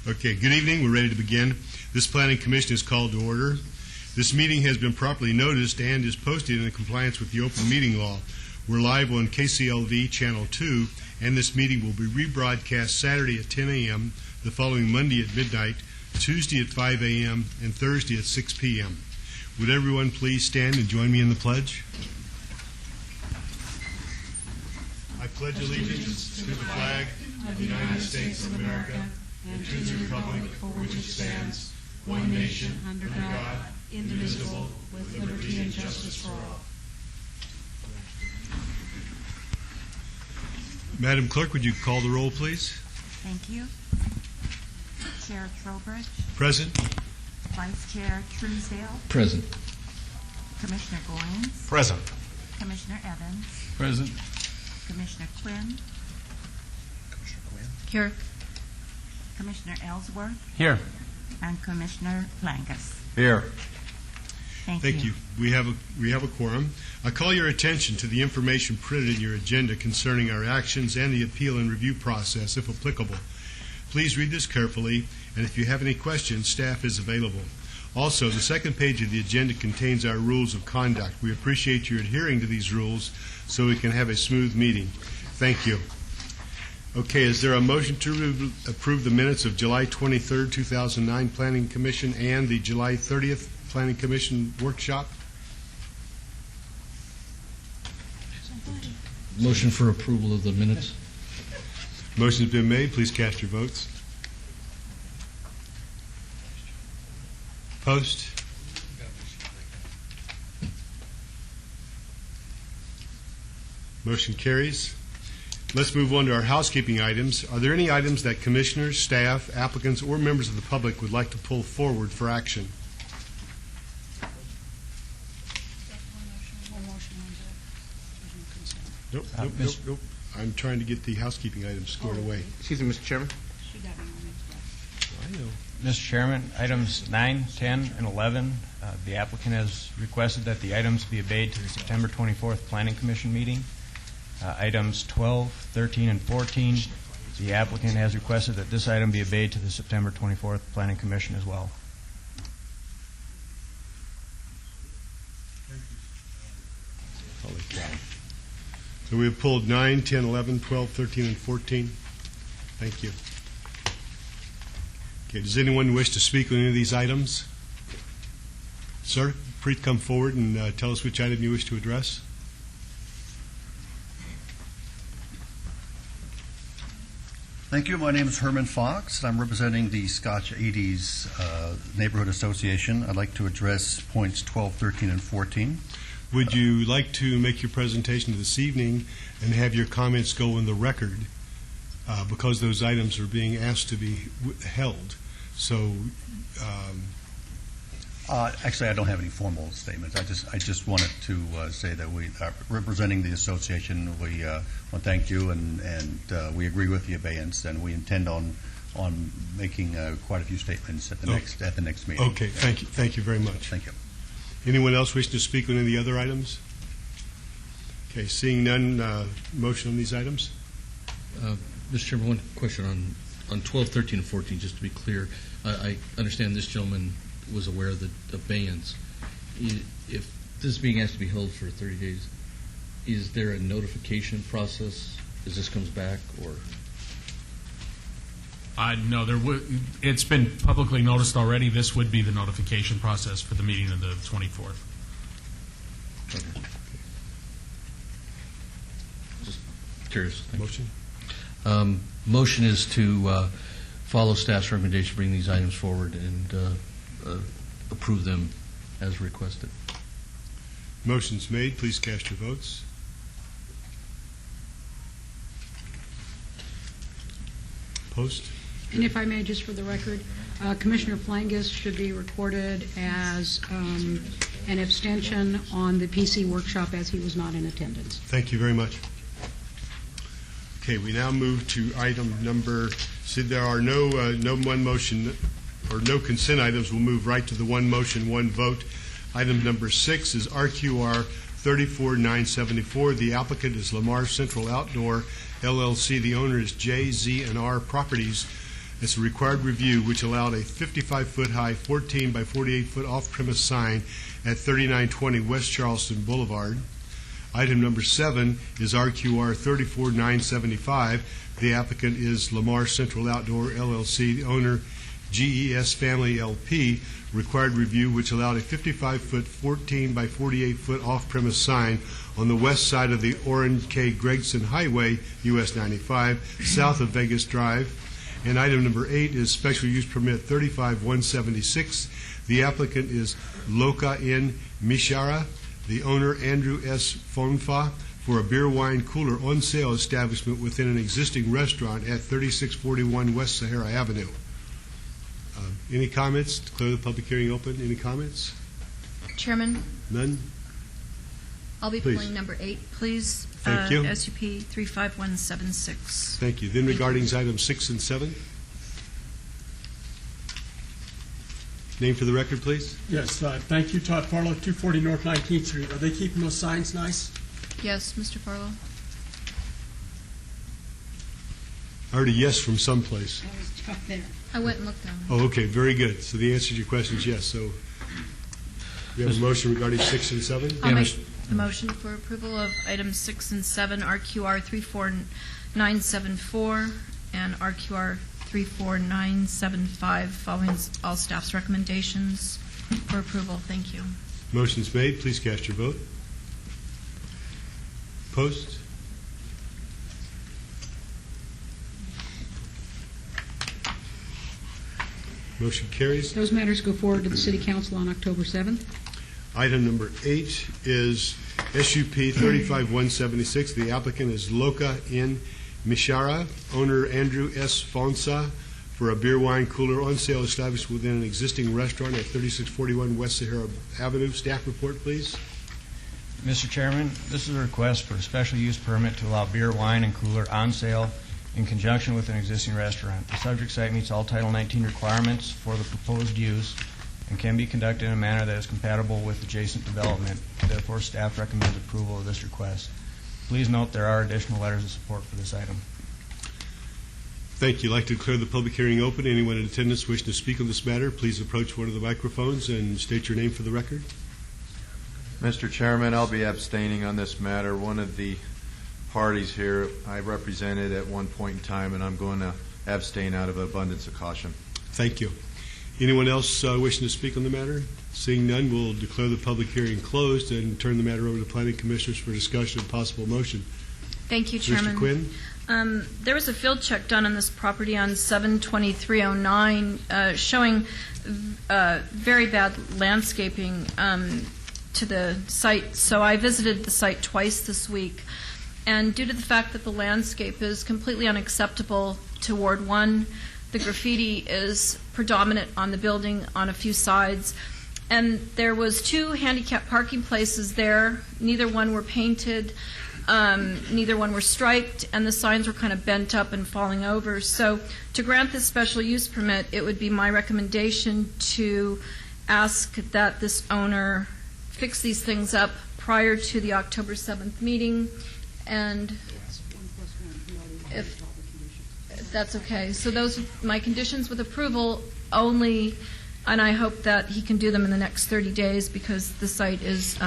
Okay, good evening. We're ready to begin. This Planning Commission is called to order. This meeting has been properly noticed and is posted in compliance with the open meeting law. We're live on KCLV Channel 2, and this meeting will be rebroadcast Saturday at 10 a.m., the following Monday at midnight, Tuesday at 5 a.m., and Thursday at 6 p.m. Would everyone please stand and join me in the pledge? I pledge allegiance to the flag of the United States of America and to the republic for which it stands, one nation, under God, indivisible, with liberty and justice for all. Madam Clerk, would you call the roll, please? Thank you. Chair Trowbridge. Present. Vice Chair Truesdale. Present. Commissioner Goins. Present. Commissioner Evans. Present. Commissioner Quinn. Commissioner Quinn. Here. Commissioner Ellsworth. Here. And Commissioner Plangus. Here. Thank you. We have a quorum. I call your attention to the information printed in your agenda concerning our actions and the appeal and review process, if applicable. Please read this carefully, and if you have any questions, staff is available. Also, the second page of the agenda contains our rules of conduct. We appreciate you adhering to these rules so we can have a smooth meeting. Thank you. Okay, is there a motion to approve the minutes of July 23rd, 2009 Planning Commission and the July 30th Planning Commission workshop? Motion for approval of the minutes. Motion's been made. Please cast your votes. Post. Motion carries. Let's move on to our housekeeping items. Are there any items that commissioners, staff, applicants, or members of the public would like to pull forward for action? Nope. I'm trying to get the housekeeping items squared away. Excuse me, Mr. Chairman. I know. Mr. Chairman, items 9, 10, and 11, the applicant has requested that the items be obeyed to the September 24th Planning Commission meeting. Items 12, 13, and 14, the applicant has requested that this item be obeyed to the September 24th Planning Commission as well. Holy cow. So we have pulled 9, 10, 11, 12, 13, and 14. Thank you. Okay, does anyone wish to speak on any of these items? Sir, please come forward and tell us which item you wish to address. Thank you. My name is Herman Fox. I'm representing the Scotch 80s Neighborhood Association. I'd like to address points 12, 13, and 14. Would you like to make your presentation this evening and have your comments go in the record because those items are being asked to be held? So, actually, I don't have any formal statements. I just wanted to say that we are representing the association. We want to thank you, and we agree with the abeyance, and we intend on making quite a few statements at the next meeting. Okay, thank you. Thank you very much. Thank you. Anyone else wish to speak on any of the other items? Okay, seeing none, motion on these items? Mr. Chairman, one question on 12, 13, and 14, just to be clear. I understand this gentleman was aware of the abeyance. If this is being asked to be held for 30 days, is there a notification process as this comes back, or? No, it's been publicly noticed already. This would be the notification process for the meeting of the 24th. Okay. Just curious. Motion? Motion is to follow staff's recommendation, bring these items forward, and approve them as requested. Motion's made. Please cast your votes. Post. And if I may, just for the record, Commissioner Plangus should be recorded as an abstention on the PC workshop as he was not in attendance. Thank you very much. Okay, we now move to item number, there are no one motion or no consent items. We'll move right to the one motion, one vote. Item number 6 is RQR 34974. The applicant is Lamar Central Outdoor, LLC. The owner is J, Z, and R Properties, It's a required review which allowed a 55-foot high, 14 by 48-foot off-premise sign at 3920 West Charleston Boulevard. Item number 7 is RQR 34975. The applicant is Lamar Central Outdoor LLC, the owner GES Family LP. Required review which allowed a 55-foot, 14 by 48-foot off-premise sign on the west side of the Orrin K. Gregson Highway, US 95, south of Vegas Drive. And item number 8 is special use permit 35176. The applicant is Loka Inn Mishara, the owner Andrew S. Fonfa, for a beer wine cooler on sale establishment within an existing restaurant at 3641 West Sahara Avenue. Any comments? Declare the public hearing open. Any comments? Chairman, None? I'll be Please. pulling number 8, please. Thank you. SUP 35176. Thank you. Then regarding items 6 and 7. Name for the record, please. Yes, thank you, Todd Farlow, 240 North 19th Street. Are they keeping those signs nice? Yes, Mr. Farlow. I heard a yes from someplace. I was up there. I went and looked down. Oh, okay, very good. So the answer to your question is yes. So we have a motion regarding 6 and 7? I'll make the motion for approval of items 6 and 7, RQR 34974 and RQR 34975, following all staff's recommendations for approval. Thank you. Motion's made. Please cast your vote. Post. Motion carries. Those matters go forward to the City Council on October 7th. Item number 8 is SUP 35176. The applicant is Loka Inn Mishara, owner Andrew S. Fonsa, for a beer wine cooler on sale established within an existing restaurant at 3641 West Sahara Avenue. Staff report, please. Mr. Chairman, this is a request for a special use permit to allow beer, wine, and cooler on sale in conjunction with an existing restaurant. The subject site meets all Title 19 requirements for the proposed use and can be conducted in a manner that is compatible with adjacent development. Therefore, staff recommends approval of this request. Please note there are additional letters of support for this item. Thank you. I'd like to declare the public hearing open. Anyone in attendance wishing to speak on this matter, please approach one of the microphones and state your name for the record. Mr. Chairman, I'll be abstaining on this matter. One of the parties here I represented at one point in time, and I'm going to abstain out of abundance of caution. Thank you. Anyone else wishing to speak on the matter? Seeing none, we'll declare the public hearing closed and turn the matter over to planning commissioners for discussion and possible motion. Thank you, Chairman. Mr. Quinn? There was a field check done on this property on 7/23/09 showing very bad landscaping to the site. So I visited the site twice this week. And due to the fact that the landscape is completely unacceptable to Ward 1, the graffiti is predominant on the building on a few sides. And there was 2 handicap parking places there. Neither one were painted. Neither one were striped, and the signs were kind of bent up and falling over. So to grant this special use permit, it would be my recommendation to ask that this owner fix these things up prior to the October 7th meeting, and if that's okay. So those are my conditions with approval only, and I hope that he can do them in the next 30 days because the site is,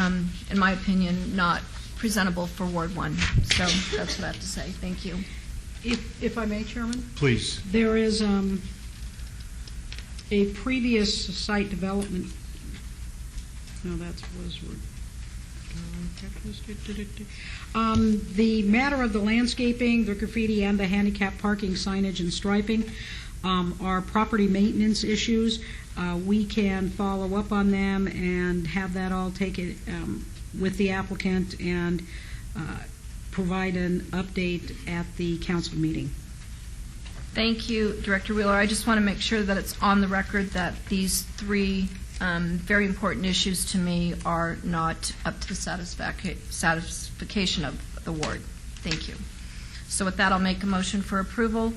in my opinion, not presentable for Ward 1. So that's what I have to say. Thank you. If I may, Chairman? Please. There is a previous site development. No, that was. The matter of the landscaping, the graffiti, and the handicap parking signage and striping are property maintenance issues. We can follow up on them and have that all taken with the applicant and provide an update at the council meeting. Thank you, Director Wheeler. I just want to make sure that it's on the record that these 3 very important issues to me are not up to the satisfaction of the ward. Thank you. So with that, I'll make a motion for approval.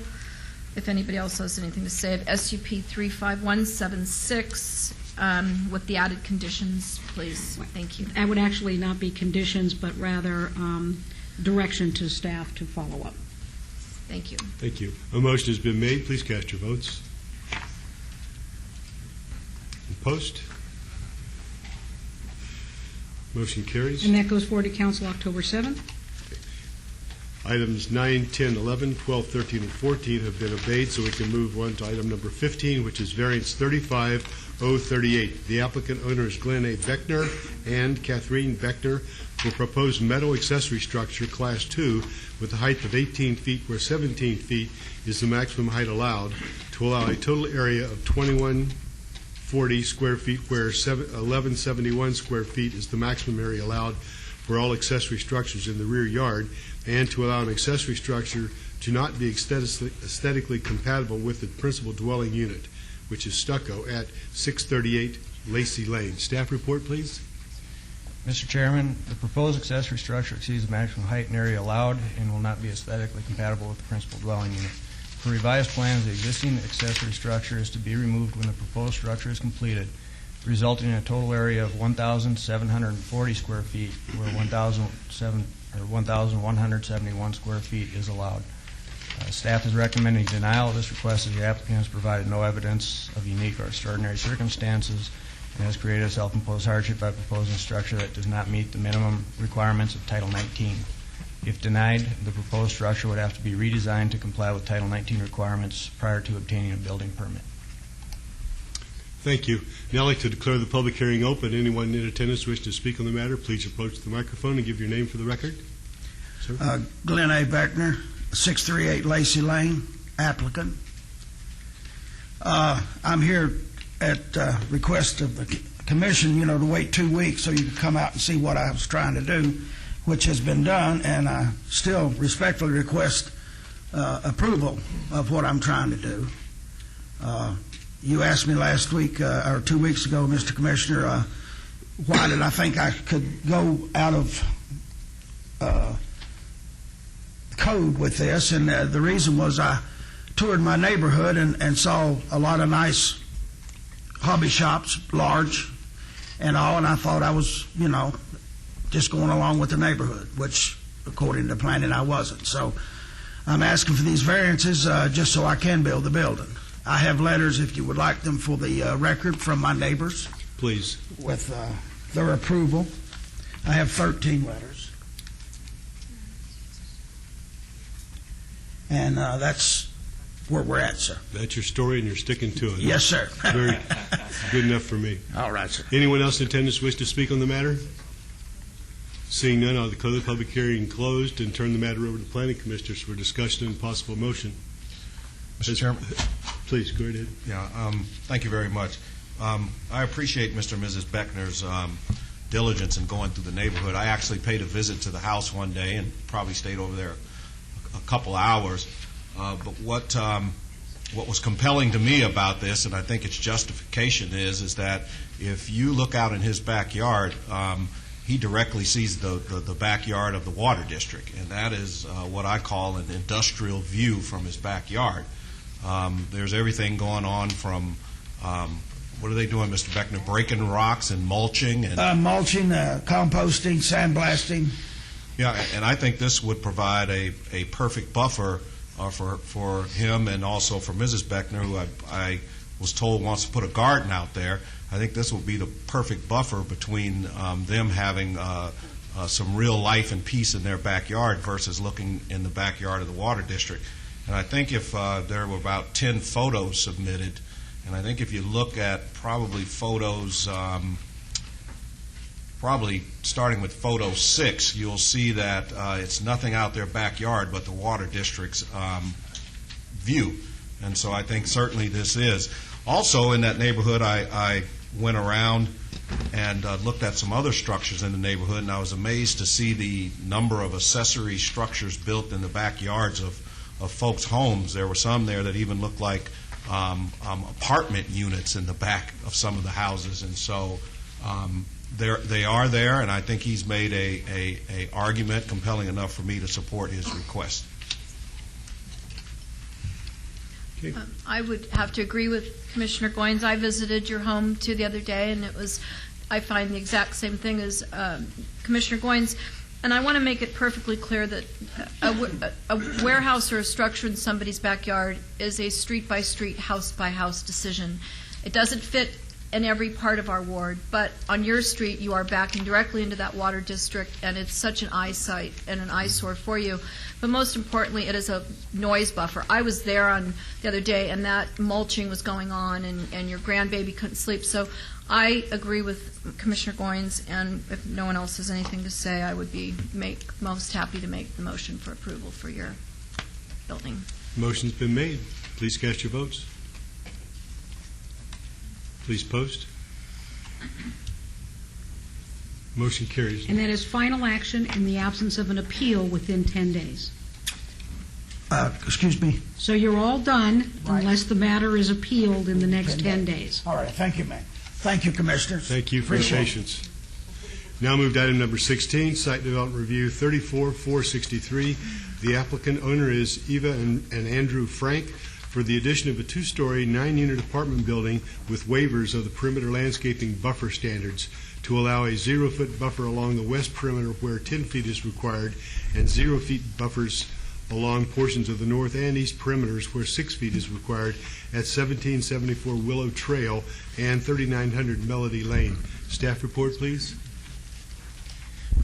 If anybody else has anything to say, of SUP 35176 with the added conditions, please. Thank you. That would actually not be conditions, but rather direction to staff to follow up. Thank you. Thank you. A motion has been made. Please cast your votes. Opposed? Motion carries. And that goes forward to council October 7th. Items 9, 10, 11, 12, 13, and 14 have been obeyed, so we can move on to item number 15, which is variance 35038. The applicant owner is Glenn A. Beckner and Catherine Beckner for proposed metal accessory structure, Class 2, with a height of 18 feet where 17 feet is the maximum height allowed, to allow a total area of 2140 square feet where 1171 square feet is the maximum area allowed for all accessory structures in the rear yard, and to allow an accessory structure to not be aesthetically compatible with the principal dwelling unit, which is stucco, at 638 Lacey Lane. Staff report, please. Mr. Chairman, the proposed accessory structure exceeds the maximum height and area allowed and will not be aesthetically compatible with the principal dwelling unit. For revised plans, the existing accessory structure is to be removed when the proposed structure is completed, resulting in a total area of 1,740 square feet, where 1,171 square feet is allowed. Staff is recommending denial of this request as the applicant has provided no evidence of unique or extraordinary circumstances and has created a self-imposed hardship by proposing a structure that does not meet the minimum requirements of Title 19. If denied, the proposed structure would have to be redesigned to comply with Title 19 requirements prior to obtaining a building permit. Thank you. Now I'd like to declare the public hearing open. Anyone in attendance wish to speak on the matter, please approach the microphone and give your name for the record. Sir? Glenn A. Beckner, 638 Lacey Lane, applicant. I'm here at request of the commission, to wait 2 weeks so you can come out and see what I was trying to do, which has been done, and I still respectfully request approval of what I'm trying to do. You asked me last week, or 2 weeks ago, Mr. Commissioner, why did I think I could go out of code with this, and the reason was I toured my neighborhood and saw a lot of nice hobby shops, large and all, and I thought I was, just going along with the neighborhood, which, according to planning, I wasn't. So I'm asking for these variances just so I can build the building. I have letters, if you would like them, for the record from my neighbors. Please. With their approval. I have 13 letters. And that's where we're at, sir. That's your story, and you're sticking to it. Yes, sir. Very good enough for me. All right, sir. Anyone else in attendance wish to speak on the matter? Seeing none, I'll declare the public hearing closed and turn the matter over to the planning commissioners for discussion and possible motion. Mr. Chairman? Please, go ahead. Yeah, thank you very much. I appreciate Mr. and Mrs. Beckner's diligence in going through the neighborhood. I actually paid a visit to the house one day and probably stayed over there a couple hours. But what was compelling to me about this, and I think its justification is that if you look out in his backyard, he directly sees the backyard of the water district, and that is what I call an industrial view from his backyard. There's everything going on from, what are they doing, Mr. Beckner, breaking rocks and mulching? And mulching, composting, sandblasting. Yeah, and I think this would provide a perfect buffer for him and also for Mrs. Beckner, who I was told wants to put a garden out there. I think this will be the perfect buffer between them having some real life and peace in their backyard versus looking in the backyard of the water district. And I think if there were about 10 photos submitted, and I think if you look at probably photos, probably starting with photo 6, you'll see that it's nothing out their backyard but the water district's view. And so I think certainly this is. Also in that neighborhood, I went around and looked at some other structures in the neighborhood, and I was amazed to see the number of accessory structures built in the backyards of folks' homes. There were some there that even looked like apartment units in the back of some of the houses, and so they are there, and I think he's made a argument compelling enough for me to support his request. Okay. I would have to agree with Commissioner Goins. I visited your home too the other day, and I find the exact same thing as Commissioner Goins. And I want to make it perfectly clear that a warehouse or a structure in somebody's backyard is a street-by-street, house-by-house decision. It doesn't fit in every part of our ward, but on your street, you are backing directly into that water district, and it's such an eyesight and an eyesore for you. But most importantly, it is a noise buffer. I was there on the other day, and that mulching was going on, and your grandbaby couldn't sleep. So I agree with Commissioner Goins, and if no one else has anything to say, I would be most happy to make the motion for approval for your building. Motion's been made. Please cast your votes. Please post. Motion carries. And that is final action in the absence of an appeal within 10 days. Excuse me? So you're all done unless the matter is appealed in the next 10 days. All right, thank you, ma'am. Thank you, Commissioners. Thank you for your patience. Now move to item number 16, Site Development Review 34463. The applicant owner is Eva and Andrew Frank for the addition of a 2-story, 9-unit apartment building with waivers of the perimeter landscaping buffer standards to allow a 0-foot buffer along the west perimeter where 10 feet is required and 0 feet buffers along portions of the north and east perimeters where 6 feet is required at 1774 Willow Trail and 3900 Melody Lane. Staff report, please.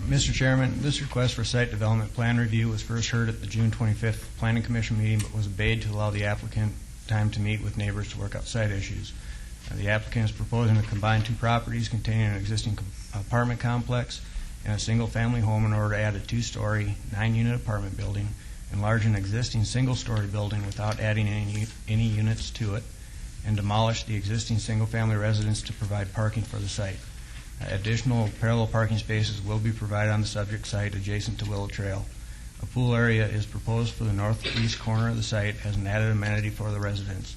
Mr. Chairman, this request for site development plan review was first heard at the June 25th Planning Commission meeting, but was obeyed to allow the applicant time to meet with neighbors to work out site issues. The applicant is proposing to combine 2 properties containing an existing apartment complex and a single-family home in order to add a 2-story, 9-unit apartment building, enlarge an existing single-story building without adding any units to it, and demolish the existing single-family residence to provide parking for the site. Additional parallel parking spaces will be provided on the subject site adjacent to Willow Trail. A pool area is proposed for the northeast corner of the site as an added amenity for the residents.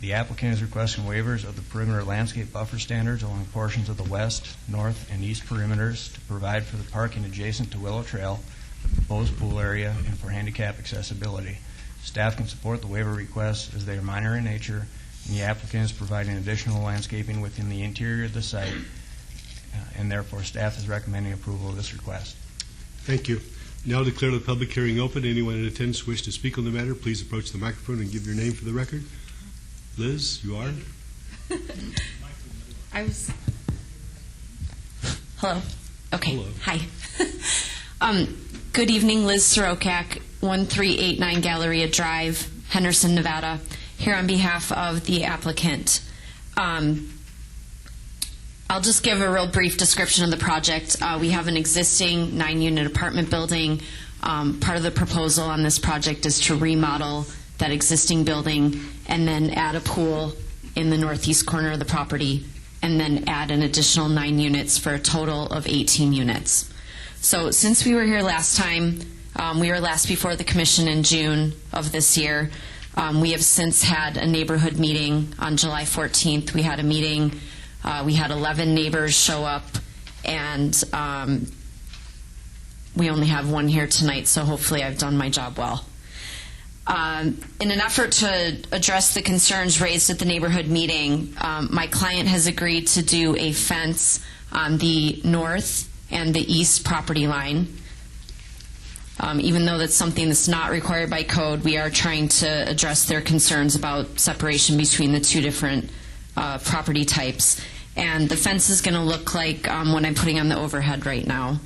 The applicant is requesting waivers of the perimeter landscape buffer standards along portions of the west, north, and east perimeters to provide for the parking adjacent to Willow Trail, the proposed pool area, and for handicap accessibility. Staff can support the waiver requests as they are minor in nature, and the applicant is providing additional landscaping within the interior of the site, and therefore staff is recommending approval of this request. Thank you. Now declare the public hearing open. Anyone in attendance wish to speak on the matter, please approach the microphone and give your name for the record. Liz, you are? Hello. Okay. Hello. Hi. Good evening, Liz Sorokak, 1389 Galleria Drive, Henderson, Nevada, here on behalf of the applicant. I'll just give a real brief description of the project. We have an existing 9-unit apartment building. Part of the proposal on this project is to remodel that existing building and then add a pool in the northeast corner of the property and then add an additional 9 units for a total of 18 units. So since we were here last time, we were last before the commission in June of this year. We have since had a neighborhood meeting on July 14th. We had a meeting. We had 11 neighbors show up, and we only have one here tonight, so hopefully I've done my job well. In an effort to address the concerns raised at the neighborhood meeting, my client has agreed to do a fence on the north and the east property line. Even though that's something that's not required by code, we are trying to address their concerns about separation between the 2 different property types. And the fence is going to look like what I'm putting on the overhead right now.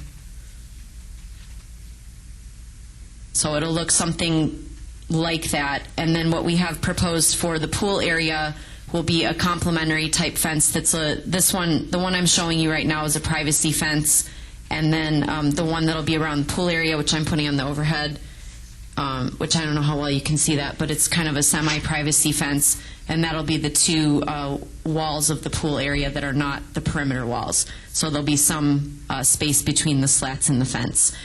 So it'll look something like that. And then what we have proposed for the pool area will be a complementary type fence. That's the one I'm showing you right now is a privacy fence. And then the one that'll be around the pool area, which I'm putting on the overhead, which I don't know how well you can see that, but it's kind of a semi-privacy fence, and that'll be the 2 walls of the pool area that are not the perimeter walls. So there'll be some space between the slats and the fence.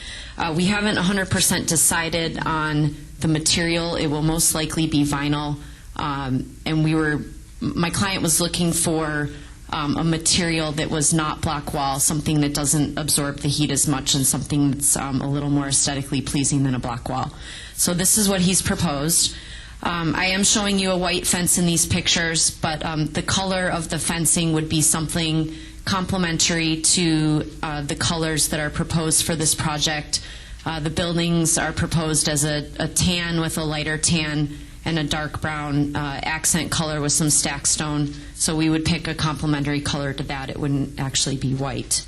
We haven't 100% decided on the material. It will most likely be vinyl, and my client was looking for a material that was not block wall, something that doesn't absorb the heat as much, and something that's a little more aesthetically pleasing than a block wall. So this is what he's proposed. I am showing you a white fence in these pictures, but the color of the fencing would be something complementary to the colors that are proposed for this project. The buildings are proposed as a tan with a lighter tan and a dark brown accent color with some stack stone. So we would pick a complementary color to that. It wouldn't actually be white.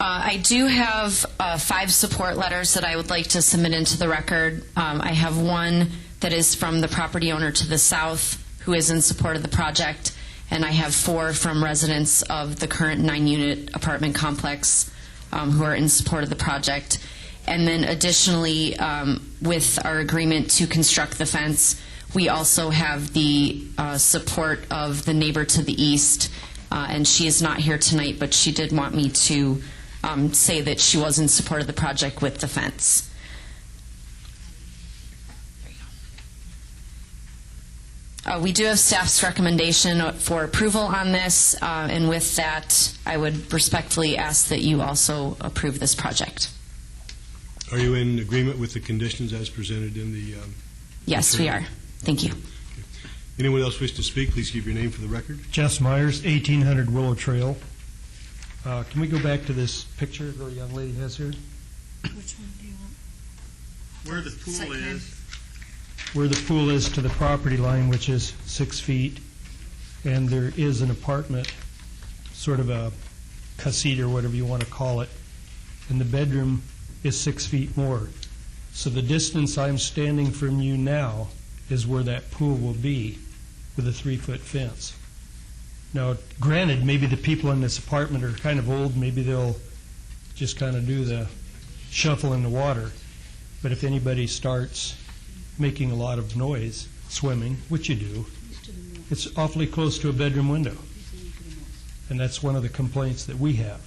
I do have 5 support letters that I would like to submit into the record. I have one that is from the property owner to the south who is in support of the project, and I have 4 from residents of the current 9-unit apartment complex who are in support of the project. And then additionally, with our agreement to construct the fence, we also have the support of the neighbor to the east, and she is not here tonight, but she did want me to say that she was in support of the project with the fence. We do have staff's recommendation for approval on this, and with that, I would respectfully ask that you also approve this project. Are you in agreement with the conditions as presented in the... Yes, we are. Thank you. Okay. Anyone else wish to speak? Please give your name for the record. Jess Myers, 1800 Willow Trail. Can we go back to this picture the young lady has here? Which one do you want? Where the pool is. Where the pool is to the property line, which is 6 feet, and there is an apartment, sort of a casita or whatever you want to call it, and the bedroom is 6 feet more. So the distance I'm standing from you now is where that pool will be with a 3-foot fence. Now, granted, maybe the people in this apartment are kind of old, maybe they'll just kind of do the shuffle in the water, but if anybody starts making a lot of noise, swimming, which you do, it's awfully close to a bedroom window. And that's one of the complaints that we have.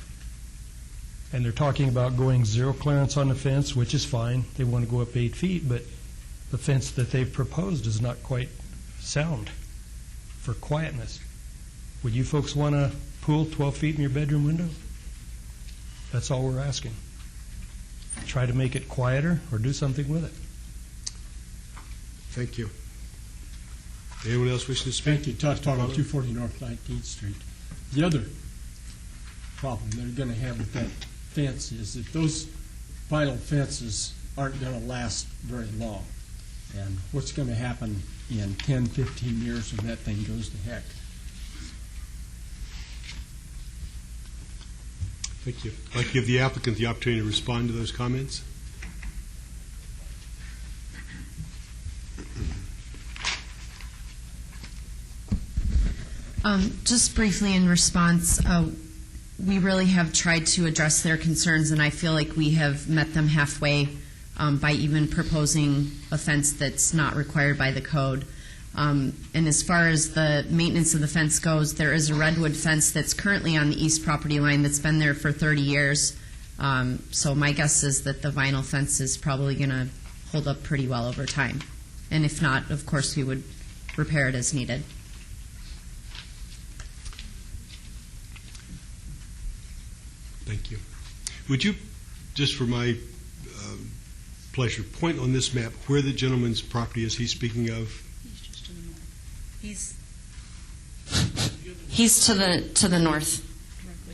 And they're talking about going 0 clearance on the fence, which is fine. They want to go up 8 feet, but the fence that they've proposed is not quite sound for quietness. Would you folks want a pool 12 feet in your bedroom window? That's all we're asking. Try to make it quieter or do something with it. Thank you. Anyone else wishing to speak? Thank you. Talking about 240 North 19th Street. The other problem they're going to have with that fence is that those vinyl fences aren't going to last very long. And what's going to happen in 10, 15 years when that thing goes to heck? Thank you. I'd like to give the applicant the opportunity to respond to those comments. Just briefly in response, we really have tried to address their concerns, and I feel like we have met them halfway by even proposing a fence that's not required by the code. And as far as the maintenance of the fence goes, there is a redwood fence that's currently on the east property line that's been there for 30 years. So my guess is that the vinyl fence is probably going to hold up pretty well over time. And if not, of course, we would repair it as needed. Thank you. Would you, just for my pleasure, point on this map where the gentleman's property is he's speaking of? He's to the north.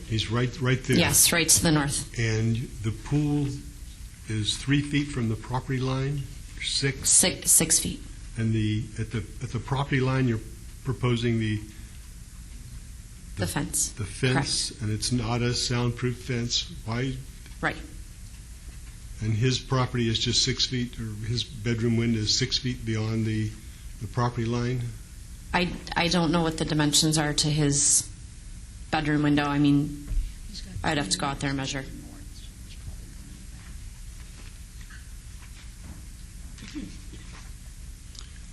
He's right there. Yes, right to the north. And the pool is 3 feet from the property line? 6? 6 feet. And at the property line, you're proposing the fence. The fence, correct. And it's not a soundproof fence. Why? Right. And his property is just 6 feet, or his bedroom window is 6 feet beyond the property line? I don't know what the dimensions are to his bedroom window. I mean, I'd have to go out there and measure.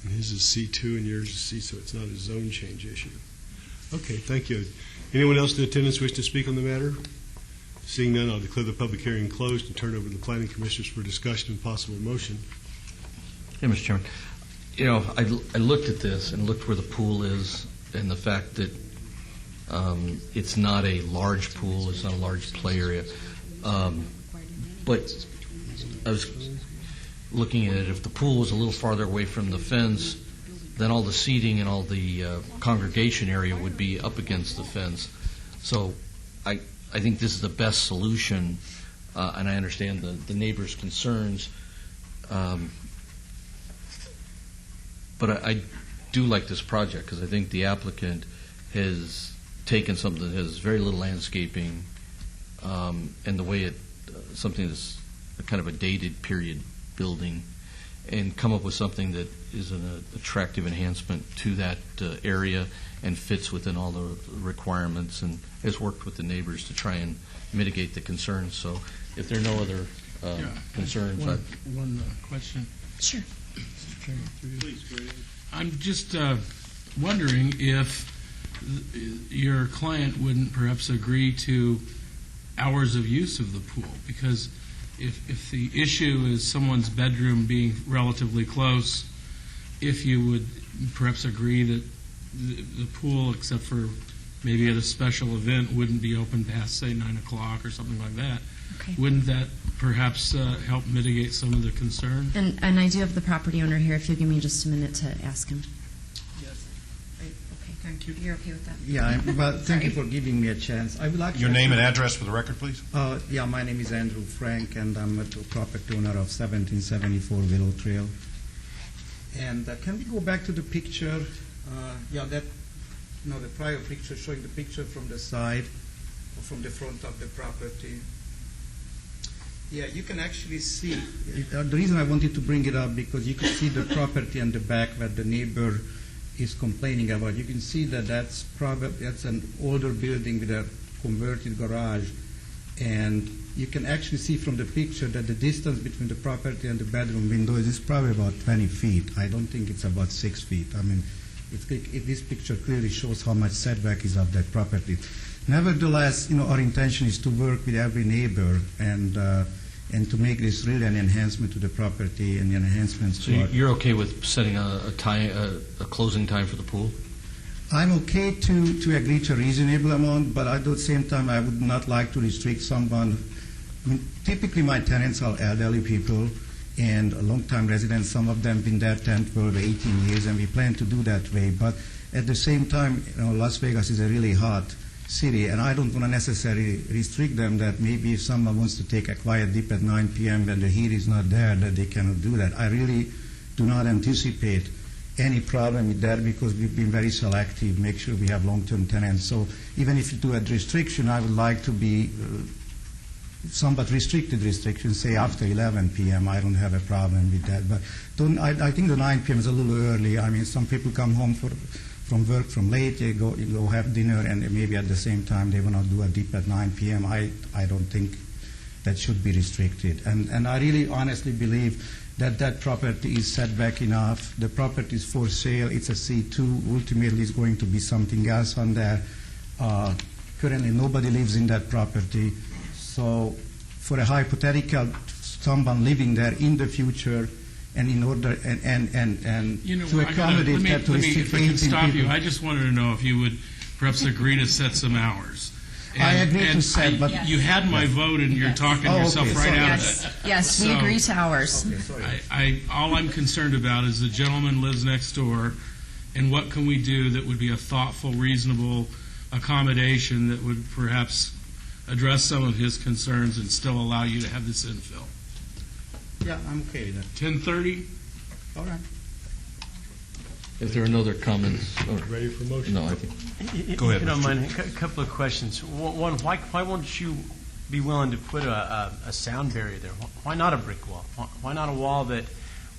And his is C2 and yours is C, so it's not a zone change issue. Okay, thank you. Anyone else in attendance wish to speak on the matter? Seeing none, I'll declare the public hearing closed and turn it over to the planning commissioners for discussion and possible motion. Yeah, Mr. Chairman. You know, I looked at this and looked where the pool is and the fact that it's not a large pool, it's not a large play area. But I was looking at it, if the pool was a little farther away from the fence, then all the seating and all the congregation area would be up against the fence. So I think this is the best solution, and I understand the neighbors' concerns. But I do like this project because I think the applicant has taken something that has very little landscaping and the way it, something that's kind of a dated period building, and come up with something that is an attractive enhancement to that area and fits within all the requirements, and has worked with the neighbors to try and mitigate the concerns. So if there are no other concerns, One question. Sure. Mr. Chairman, through you. Please, go ahead. I'm just wondering if your client wouldn't perhaps agree to hours of use of the pool, because if the issue is someone's bedroom being relatively close, if you would perhaps agree that the pool, except for maybe at a special event, wouldn't be open past, say, 9 o'clock or something like that. Okay. Wouldn't that perhaps help mitigate some of the concern? And I do have the property owner here, if you'll give me just a minute to ask him. Yes. Okay, thank you. You're okay with that? Yeah, well, thank you for giving me a chance. I would like Your name and address for the record, please. Yeah, my name is Andrew Frank, and I'm a property owner of 1774 Willow Trail. And can we go back to the picture? The prior picture showing the picture from the side or from the front of the property. Yeah, you can actually see. The reason I wanted to bring it up because you can see the property on the back where the neighbor is complaining about. You can see that that's an older building with a converted garage, and you can actually see from the picture that the distance between the property and the bedroom windows is probably about 20 feet. I don't think it's about 6 feet. I mean, this picture clearly shows how much setback is of that property. Nevertheless, our intention is to work with every neighbor and to make this really an enhancement to the property and enhancements So to our... you're okay with setting a closing time for the pool? I'm okay to agree to a reasonable amount, but at the same time, I would not like to restrict someone. I mean, typically, my tenants are elderly people and long-time residents. Some of them been there 10, 12, 18 years, and we plan to do that way. But at the same time, Las Vegas is a really hot city, and I don't want to necessarily restrict them that maybe if someone wants to take a quiet dip at 9 p.m. when the heat is not there, that they cannot do that. I really do not anticipate any problem with that because we've been very selective, make sure we have long-term tenants. So even if you do a restriction, I would like to be somewhat restricted restrictions, say after 11 p.m. I don't have a problem with that. But I think the 9 p.m. is a little early. I mean, some people come home from work from late, they go have dinner, and maybe at the same time they want to do a dip at 9 p.m. I don't think that should be restricted. And I really honestly believe that property is set back enough. The property is for sale. It's a C2. Ultimately, it's going to be something else on there. Currently, nobody lives in that property. So for a hypothetical someone living there in the future, and in order and to accommodate that to restrict 18 if I can stop people. you, I just wanted to know if you would perhaps agree to set some hours. I agree to set, but you had my vote, and you're talking yourself right out of it. Yes, we agree to hours. All I'm concerned about is the gentleman lives next door, and what can we do that would be a thoughtful, reasonable accommodation that would perhaps address some of his concerns and still allow you to have this infill. Yeah, I'm okay with that. 10:30? All right. If there are no other comments, Ready for motion? no, I think. Go ahead, If you don't Mr. mind, a couple of questions. One, why won't you be willing to put a sound barrier there? Why not a brick wall? Why not a wall that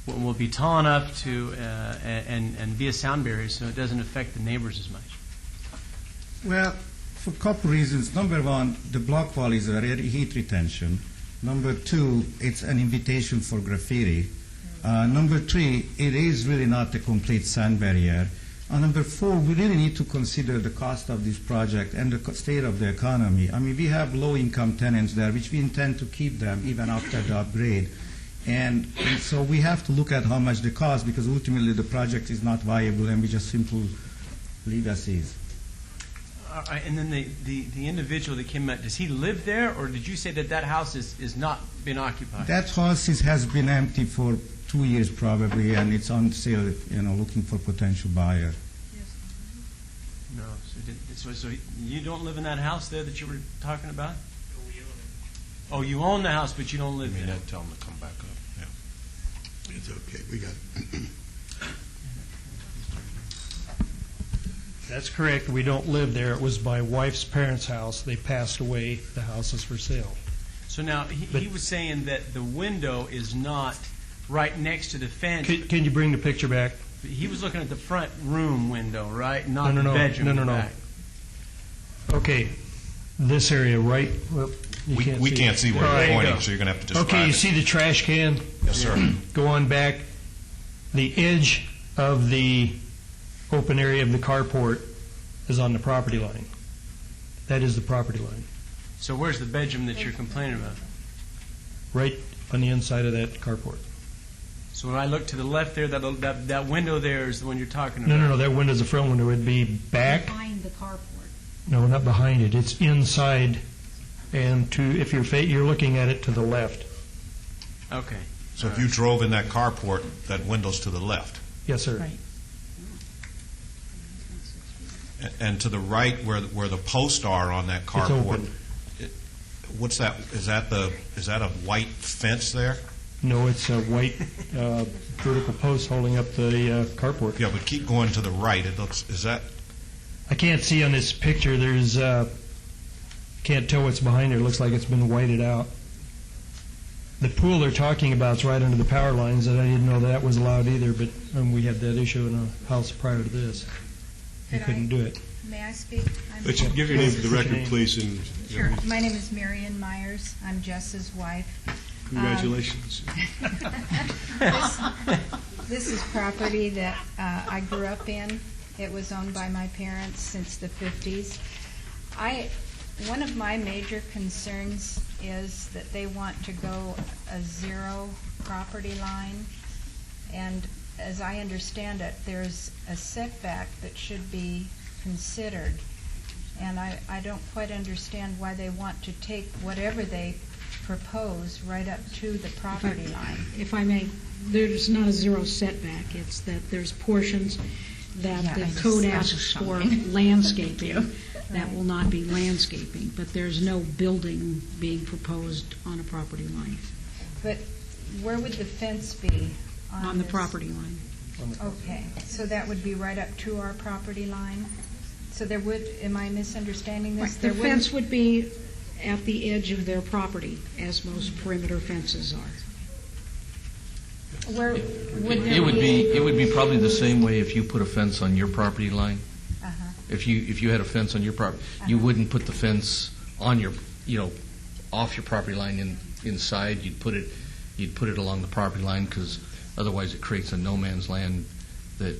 will be tall enough to and be a sound barrier so it doesn't affect the neighbors as much? Well, for a couple reasons. Number one, the block wall is a heat retention. Number two, it's an invitation for graffiti. Number three, it is really not a complete sand barrier. Number four, we really need to consider the cost of this project and the state of the economy. I mean, we have low-income tenants there, which we intend to keep them even after the upgrade. And so we have to look at how much the cost, because ultimately the project is not viable and we just simply leave as is. And then the individual that came out, does he live there, or did you say that that house is not been occupied? That house has been empty for 2 years probably, and it's on sale, looking for potential buyer. No. So you don't live in that house there that you were talking about? Oh, you own the house, but you don't live there. Tell him to come back up. Yeah. It's okay, we got it. That's correct. We don't live there. It was my wife's parents' house. They passed away. The house is for sale. So now, he was saying that the window is not right next to the fence. Can you bring the picture back? He was looking at the front room window, right? Not No. the bedroom in the back. Okay, this area, right? Well, We can't see where Oh, there you're you pointing, go. so you're going to have to describe Okay, you it. see the trash can? Yes, sir. Go on back. The edge of the open area of the carport is on the property line. That is the property line, So where's the bedroom that you're complaining about? right on the inside of that carport. So when I look to the left there, that window there is the one you're talking about? No, that window's the front window. It'd be back. Behind the carport. No, not behind it. It's inside, and if you're looking at it to the left. Okay. So if you drove in that carport, that window's to the left. Yes, sir. Right. And to the right, where the posts are on that carport, open. what's that? Is that a white fence there? No, it's a white vertical post holding up the carport. Yeah, but keep going to the right. It looks. Is that? I can't see on this picture. There's can't tell what's behind there. It looks like it's been whited out. The pool they're talking about is right under the power lines, and I didn't know that was allowed either. But we had that issue in a house prior to this. We couldn't do it. May I speak? Let's give your name for the record, please. And Sure. My name is Marion Myers. I'm Jess's wife. Congratulations. This is property that I grew up in. It was owned by my parents since the 50s. One of my major concerns is that they want to go a zero property line. And as I understand it, there's a setback that should be considered. And I don't quite understand why they want to take whatever they propose right up to the property line. If I may, there's not a zero setback. It's that there's portions that Yeah, the I code was asks just for showing. landscaping. That will not be landscaping, but there's no building being proposed on a property line. But where would the fence be? On the this? property line. Okay, so that would be right up to our property line? So there would, am I misunderstanding this? The There wouldn't- fence would be at the edge of their property, as most perimeter fences are. Where would there It would be probably the same way if you put a fence on your property line. Uh-huh. If you had a fence on your property, you wouldn't put the fence on your, off your property line inside. You'd put it along the property line, because otherwise it creates a no man's land that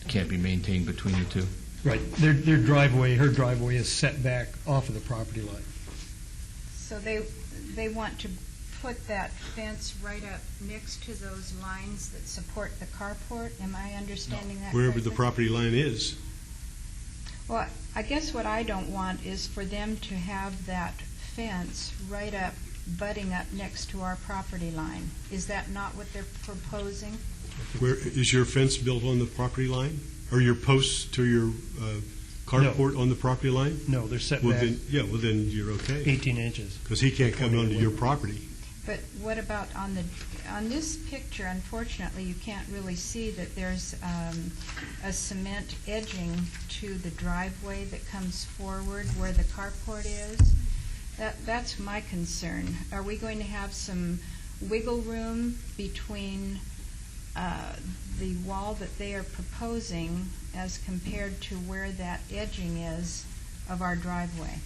can't be maintained between the two. Right. Their driveway, her driveway is set back off of the property line. So they want to put that fence right up next to those lines that support the carport? Am I understanding that wherever the correctly? property line is. Well, I guess what I don't want is for them to have that fence right up, butting up next to our property line. Is that not what they're proposing? Where is your fence built on the property line? Or your posts to your carport on the property line? No, they're set Well, back then, then you're okay. 18 inches. Because he can't come onto your property. But what about on this picture, unfortunately, you can't really see that there's a cement edging to the driveway that comes forward where the carport is. That's my concern. Are we going to have some wiggle room between the wall that they are proposing as compared to where that edging is of our driveway?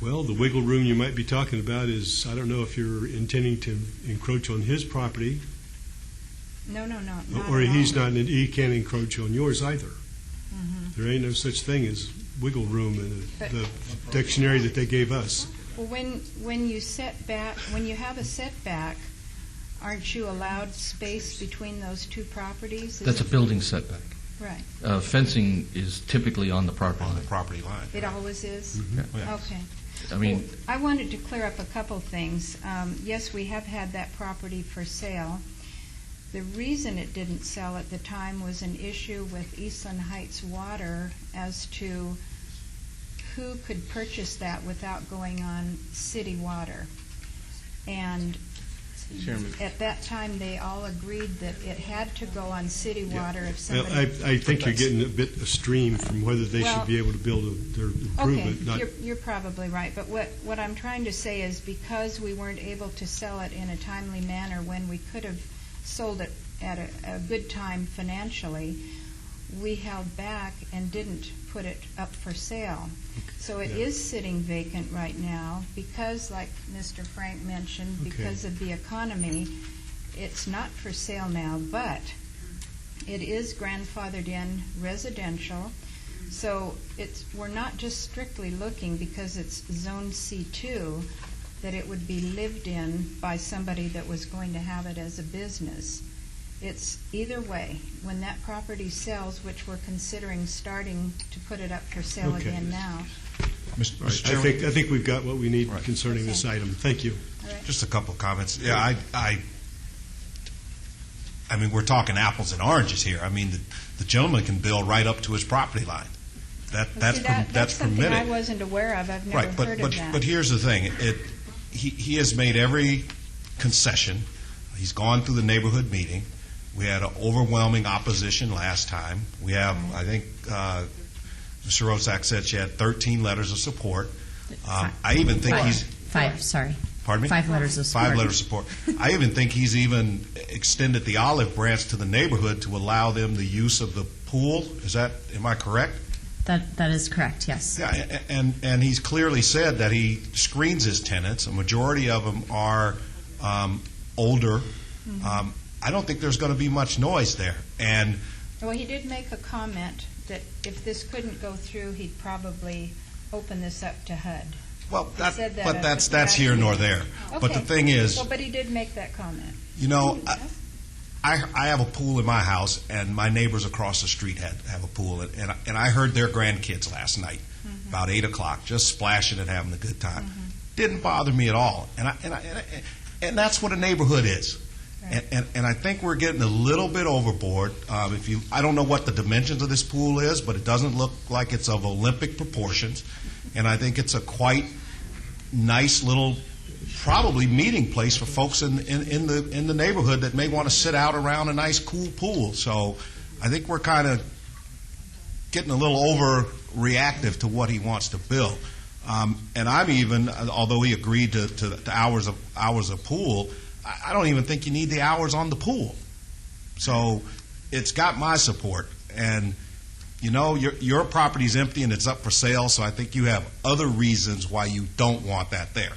Well, the wiggle room you might be talking about is, I don't know if you're intending to encroach on his property, No, not or at he's all. not, he can't encroach on yours either. Mhm. There ain't no such thing as wiggle room in But- the dictionary that they gave us. Well, when you have a setback, aren't you allowed space between those two properties? Is That's a it- building setback. Right. Fencing is typically on the property line. On the property line. It always is? Mm-hmm. Yeah. Okay. I mean, Well, I wanted to clear up a couple things. Yes, we have had that property for sale. The reason it didn't sell at the time was an issue with Eastland Heights Water as to who could purchase that without going on city water. And Chairman. at that time, they all agreed that it had to go on city water if Well, somebody... I think you're getting a bit astream from whether they Well, should be able to build their improvement. Okay, you're probably right, but what I'm trying to say is because we weren't able to sell it in a timely manner when we could have sold it at a good time financially, we held back and didn't put it up for sale. So it is sitting vacant right now because, like Mr. Frank mentioned, because of the economy, it's not for sale now, but it is grandfathered in residential. So we're not just strictly looking because it's Zone C2 that it would be lived in by somebody that was going to have it as a business. It's either way. When that property sells, which we're considering starting to put it up for sale Okay. again now. Mr. Right. Chairman? I think we've got what we need concerning this item. Thank you. Just a couple of comments. Yeah, I mean, we're talking apples and oranges here. I mean, the gentleman can build right up to his property line. That's something permitted. I wasn't aware of. I've never Right, heard of that. but here's the thing. He has made every concession. He's gone through the neighborhood meeting. We had an overwhelming opposition last time. We have, I think, Mr. Rosak said she had 13 letters of support. I even think he's... Five, sorry. Pardon me? 5 letters of support. 5 letters of support. I even think he's even extended the olive branch to the neighborhood to allow them the use of the pool. Am I correct? That is correct, yes. Yeah, and he's clearly said that he screens his tenants. A majority of them are older. I don't think there's going to be much noise there. And Well, he did make a comment that if this couldn't go through, he'd probably open this up to HUD. well, He said that but at that's the here nor meeting. there. But the Okay. thing is, Well, but he did make that comment. you know, I have a pool in my house, and my neighbors across the street have a pool, and I heard their grandkids last night about 8 o'clock, just splashing and having a good time. Didn't bother me at all, and that's what a neighborhood is. And I think we're getting a little bit overboard. I don't know what the dimensions of this pool is, but it doesn't look like it's of Olympic proportions, and I think it's a quite nice little, probably meeting place for folks in the neighborhood that may want to sit out around a nice cool pool. So I think we're kind of getting a little overreactive to what he wants to build. And I'm even, although he agreed to hours of pool, I don't even think you need the hours on the pool. So it's got my support. And, you know, your property's empty and it's up for sale, so I think you have other reasons why you don't want that there.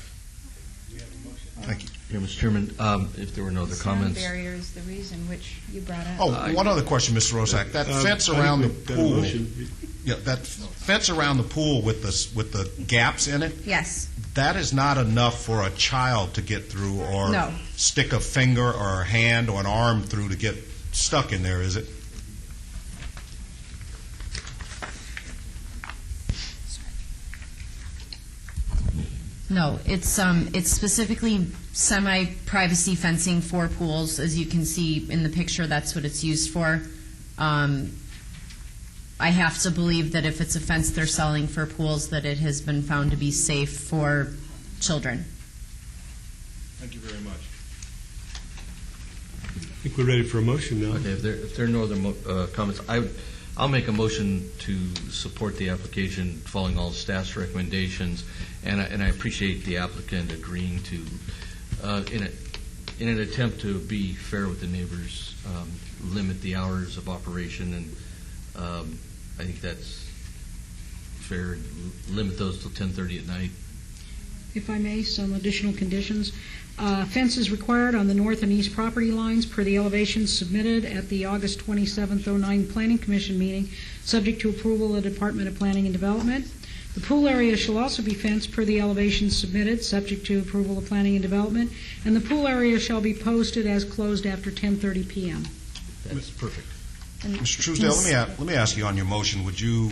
Thank you. Yeah, Mr. Chairman, if there were no other comments. Sound barrier is the reason which you brought up. Oh, one other question, Mr. Rosak. That fence around the pool. Yeah, that fence around the pool with the gaps in it. Yes. That is not enough for a child to get through, or No. stick a finger or a hand or an arm through to get stuck in there, is it? No, it's specifically semi-privacy fencing for pools. As you can see in the picture, that's what it's used for. I have to believe that if it's a fence they're selling for pools, that it has been found to be safe for children. Thank you very much. I think we're ready for a motion now. Okay, if there are no other comments, I'll make a motion to support the application following all staff's recommendations, and I appreciate the applicant agreeing to, in an attempt to be fair with the neighbors, limit the hours of operation, and I think that's fair. Limit those till 10:30 at night. If I may, some additional conditions. Fence is required on the north and east property lines per the elevations submitted at the August 27th, 09 Planning Commission meeting, subject to approval of the Department of Planning and Development. The pool area shall also be fenced per the elevations submitted, subject to approval of Planning and Development, and the pool area shall be posted as closed after 10:30 p.m. That's perfect. And Mr. Truesdale, let me ask you on your motion, would you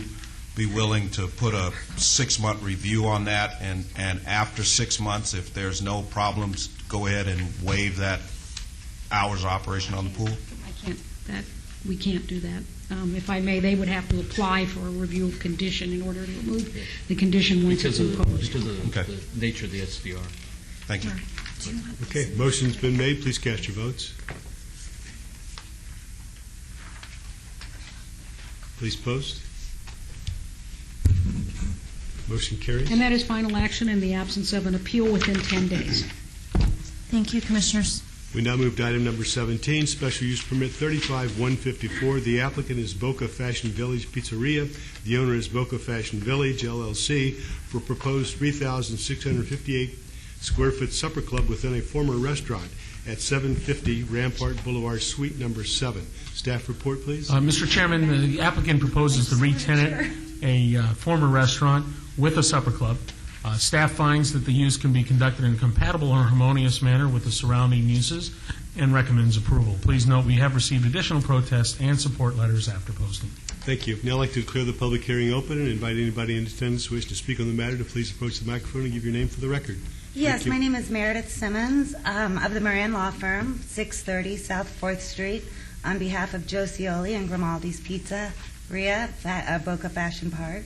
be willing to put a 6-month review on that, and after 6 months, if there's no problems, go ahead and waive that hours of operation on the pool? We can't do that. If I may, they would have to apply for a review of condition in order to remove the condition once it's imposed. Because of the nature of the SDR. Thank you. Okay, motion's been made. Please cast your votes. Please post. Motion carries. And that is final action in the absence of an appeal within 10 days. Thank you, Commissioners. We now move to item number 17, special use permit 35154. The applicant is Boca Fashion Village Pizzeria. The owner is Boca Fashion Village, LLC, for proposed 3,658 square foot supper club within a former restaurant at 750 Rampart Boulevard, Suite number 7. Staff report, please. Mr. Chairman, the applicant proposes to re-tenant a former restaurant with a supper club. Staff finds that the use can be conducted in a compatible and harmonious manner with the surrounding uses and recommends approval. Please note we have received additional protests and support letters after posting. Thank you. Now I'd like to declare the public hearing open and invite anybody in attendance who wishes to speak on the matter to please approach the microphone and give your name for the record. Yes, my name is Meredith Simmons of the Moran Law Firm, 630 South 4th Street, on behalf of Joe Scioli and Grimaldi's Pizzeria, Boca Fashion Park.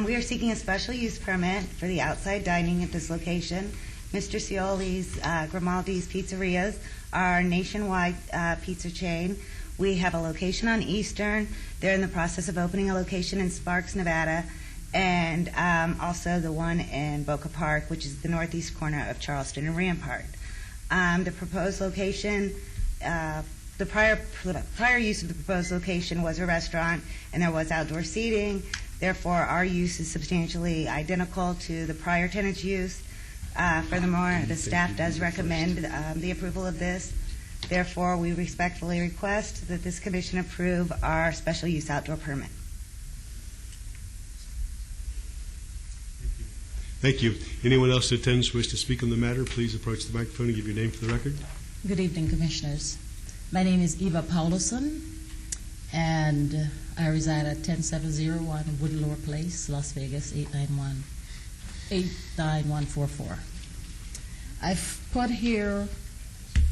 We are seeking a special use permit for the outside dining at this location. Mr. Scioli's Grimaldi's Pizzerias are a nationwide pizza chain. We have a location on Eastern. They're in the process of opening a location in Sparks, Nevada, and also the one in Boca Park, which is the northeast corner of Charleston and Rampart. The proposed location, the prior use of the proposed location was a restaurant, and there was outdoor seating. Therefore, our use is substantially identical to the prior tenant's use. Furthermore, the staff does recommend the approval of this. Therefore, we respectfully request that this commission approve our special use outdoor permit. Thank you. Anyone else in attendance wish to speak on the matter, please approach the microphone and give your name for the record. Good evening, Commissioners. My name is Eva Paulison, and I reside at 10701 Woodlore Place, Las Vegas, 89144. I've put here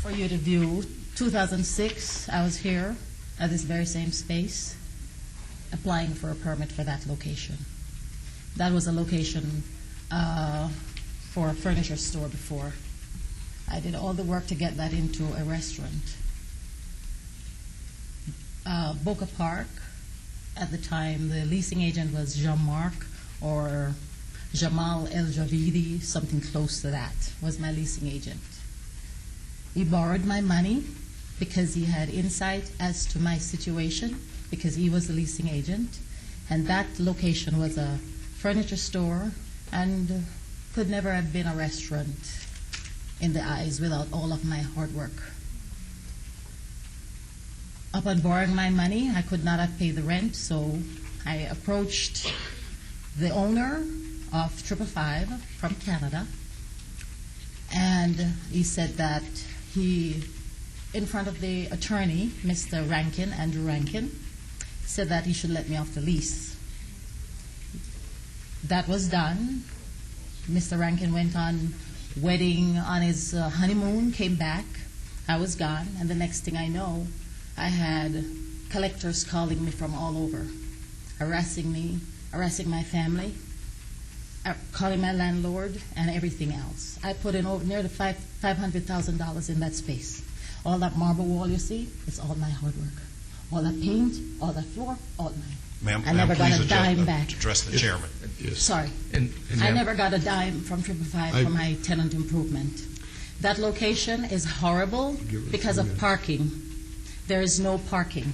for you to view 2006. I was here at this very same space applying for a permit for that location. That was a location for a furniture store before. I did all the work to get that into a restaurant. Boca Park, at the time, the leasing agent was Jean-Marc or Jamal El Javidi, something close to that, was my leasing agent. He borrowed my money because he had insight as to my situation, because he was the leasing agent, and that location was a furniture store and could never have been a restaurant in the eyes without all of my hard work. Upon borrowing my money, I could not have paid the rent, so I approached the owner of 555 from Canada, and he said that he, in front of the attorney, Mr. Rankin, Andrew Rankin, said that he should let me off the lease. That was done. Mr. Rankin went on wedding on his honeymoon, came back. I was gone, and the next thing I know, I had collectors calling me from all over, harassing me, harassing my family, calling my landlord, and everything else. I put in over nearly $500,000 in that space. All that marble wall you see, it's all my hard work. All that paint, all that floor, all mine. Ma'am, I never got a dime back. Address the chairman. Yes. Sorry. And I never got a dime from 555 for my tenant improvement. That location is horrible because of parking. There is no parking.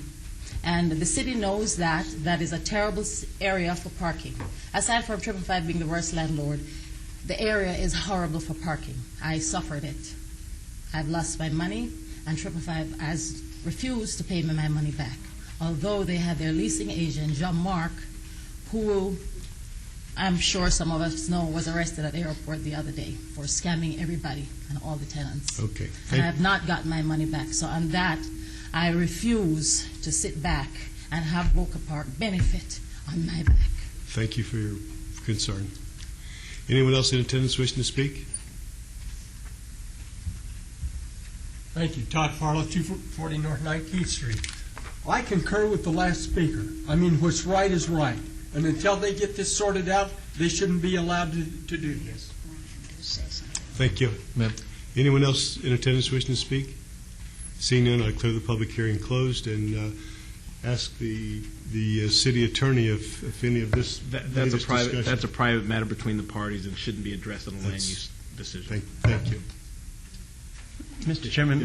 And the city knows that. That is a terrible area for parking. Aside from 555 being the worst landlord, the area is horrible for parking. I suffered it. I've lost my money, and 555 has refused to pay me my money back. Although they had their leasing agent, Jean-Marc, who I'm sure some of us know was arrested at the airport the other day for scamming everybody and all the tenants. Okay. And I have not gotten my money back. So on that, I refuse to sit back and have Boca Park benefit on my back. Thank you for your concern. Anyone else in attendance wishing to speak? Thank you. Todd Farlow, 240 North 19th Street. I concur with the last speaker. I mean, what's right is right. And until they get this sorted out, they shouldn't be allowed to do this. Thank you. Ma'am. Anyone else in attendance wishing to speak? Seeing none, I declare the public hearing closed and ask the city attorney if any of this That's a discussion. That's a private matter between the parties and shouldn't be addressed in a land use decision. Thank you. Mr. Chairman,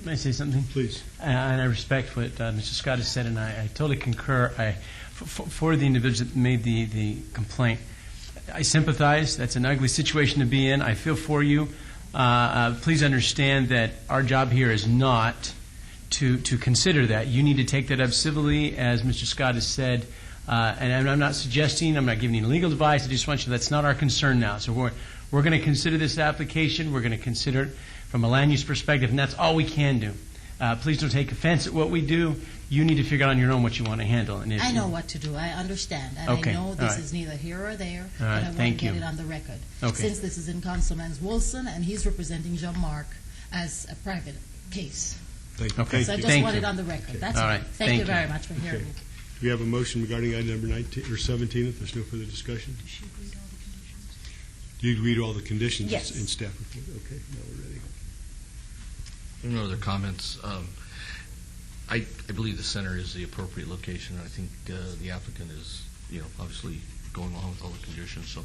may I say something? Please. And I respect what Mr. Scott has said, and I totally concur. For the individual that made the complaint, I sympathize. That's an ugly situation to be in. I feel for you. Please understand that our job here is not to consider that. You need to take that up civilly, as Mr. Scott has said. And I'm not suggesting, I'm not giving you legal advice. I just want you to know that's not our concern now. So we're going to consider this application. We're going to consider it from a land use perspective, and that's all we can do. Please don't take offense at what we do. You need to figure out on your own what you want to handle. And I know what to do. I understand. And okay. I know this right. is neither here or there, All right. but I want Thank to get you. it on the record. Okay. Since this is in Councilman Wilson, and he's representing Jean-Marc as a private case. Thank So I you. just want it on the record. That's All all. right. Thank you very much for hearing Okay. me. Do we have a motion regarding item number 19 or 17 if there's no further discussion? Do you read all the conditions Yes. in staff report? Okay, now we're ready. No other comments. I believe the center is the appropriate location. I think the applicant is, obviously going along with all the conditions. So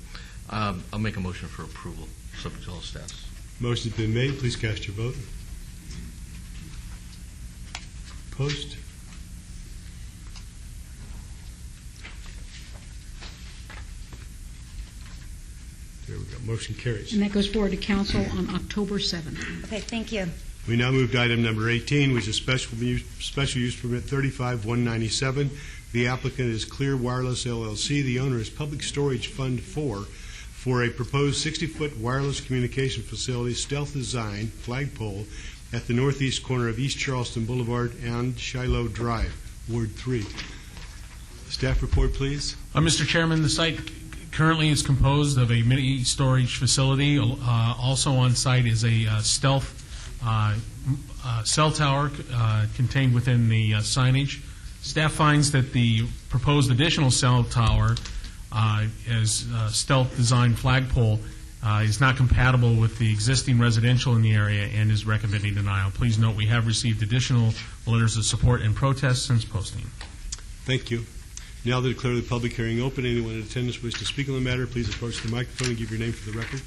I'll make a motion for approval, subject to all staffs. Motion's been made. Please cast your vote. Opposed? There we go. Motion carries. And that goes forward to council on October 7th. Okay, thank you. We now move to item number 18, which is special use permit 35197. The applicant is Clear Wireless LLC. The owner is Public Storage Fund 4 for a proposed 60-foot wireless communication facility, stealth design, flagpole, at the northeast corner of East Charleston Boulevard and Shiloh Drive, Ward 3. Staff report, please. Mr. Chairman, the site currently is composed of a mini storage facility. Also on site is a stealth cell tower contained within the signage. Staff finds that the proposed additional cell tower as stealth design flagpole is not compatible with the existing residential in the area and is recommending denial. Please note we have received additional letters of support and protest since posting. Thank you. Now that I declare the public hearing open, anyone in attendance wish to speak on the matter, please approach the microphone and give your name for the record.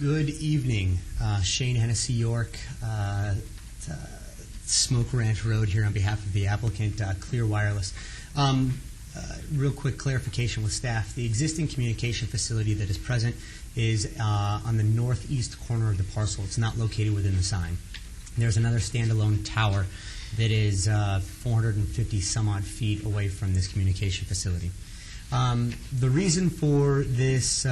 Good evening. Shane Hennessy York, Smoke Ranch Road here on behalf of the applicant, Clear Wireless. Real quick clarification with staff. The existing communication facility that is present is on the northeast corner of the parcel. It's not located within the sign. There's another standalone tower that is 450 some odd feet away from this communication facility. The reason for this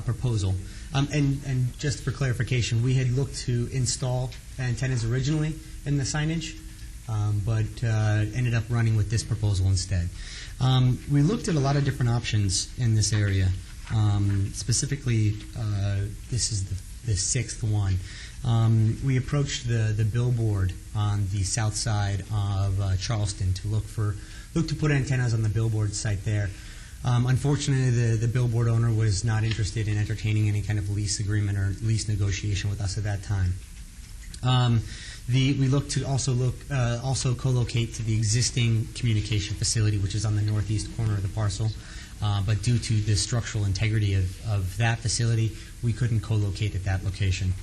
proposal, and just for clarification, we had looked to install antennas originally in the signage, but ended up running with this proposal instead. We looked at a lot of different options in this area. Specifically, this is the sixth one. We approached the billboard on the south side of Charleston to look to put antennas on the billboard site there. Unfortunately, the billboard owner was not interested in entertaining any kind of lease agreement or lease negotiation with us at that time. We looked to also co-locate to the existing communication facility, which is on the northeast corner of the parcel. But due to the structural integrity of that facility, we couldn't co-locate at that location.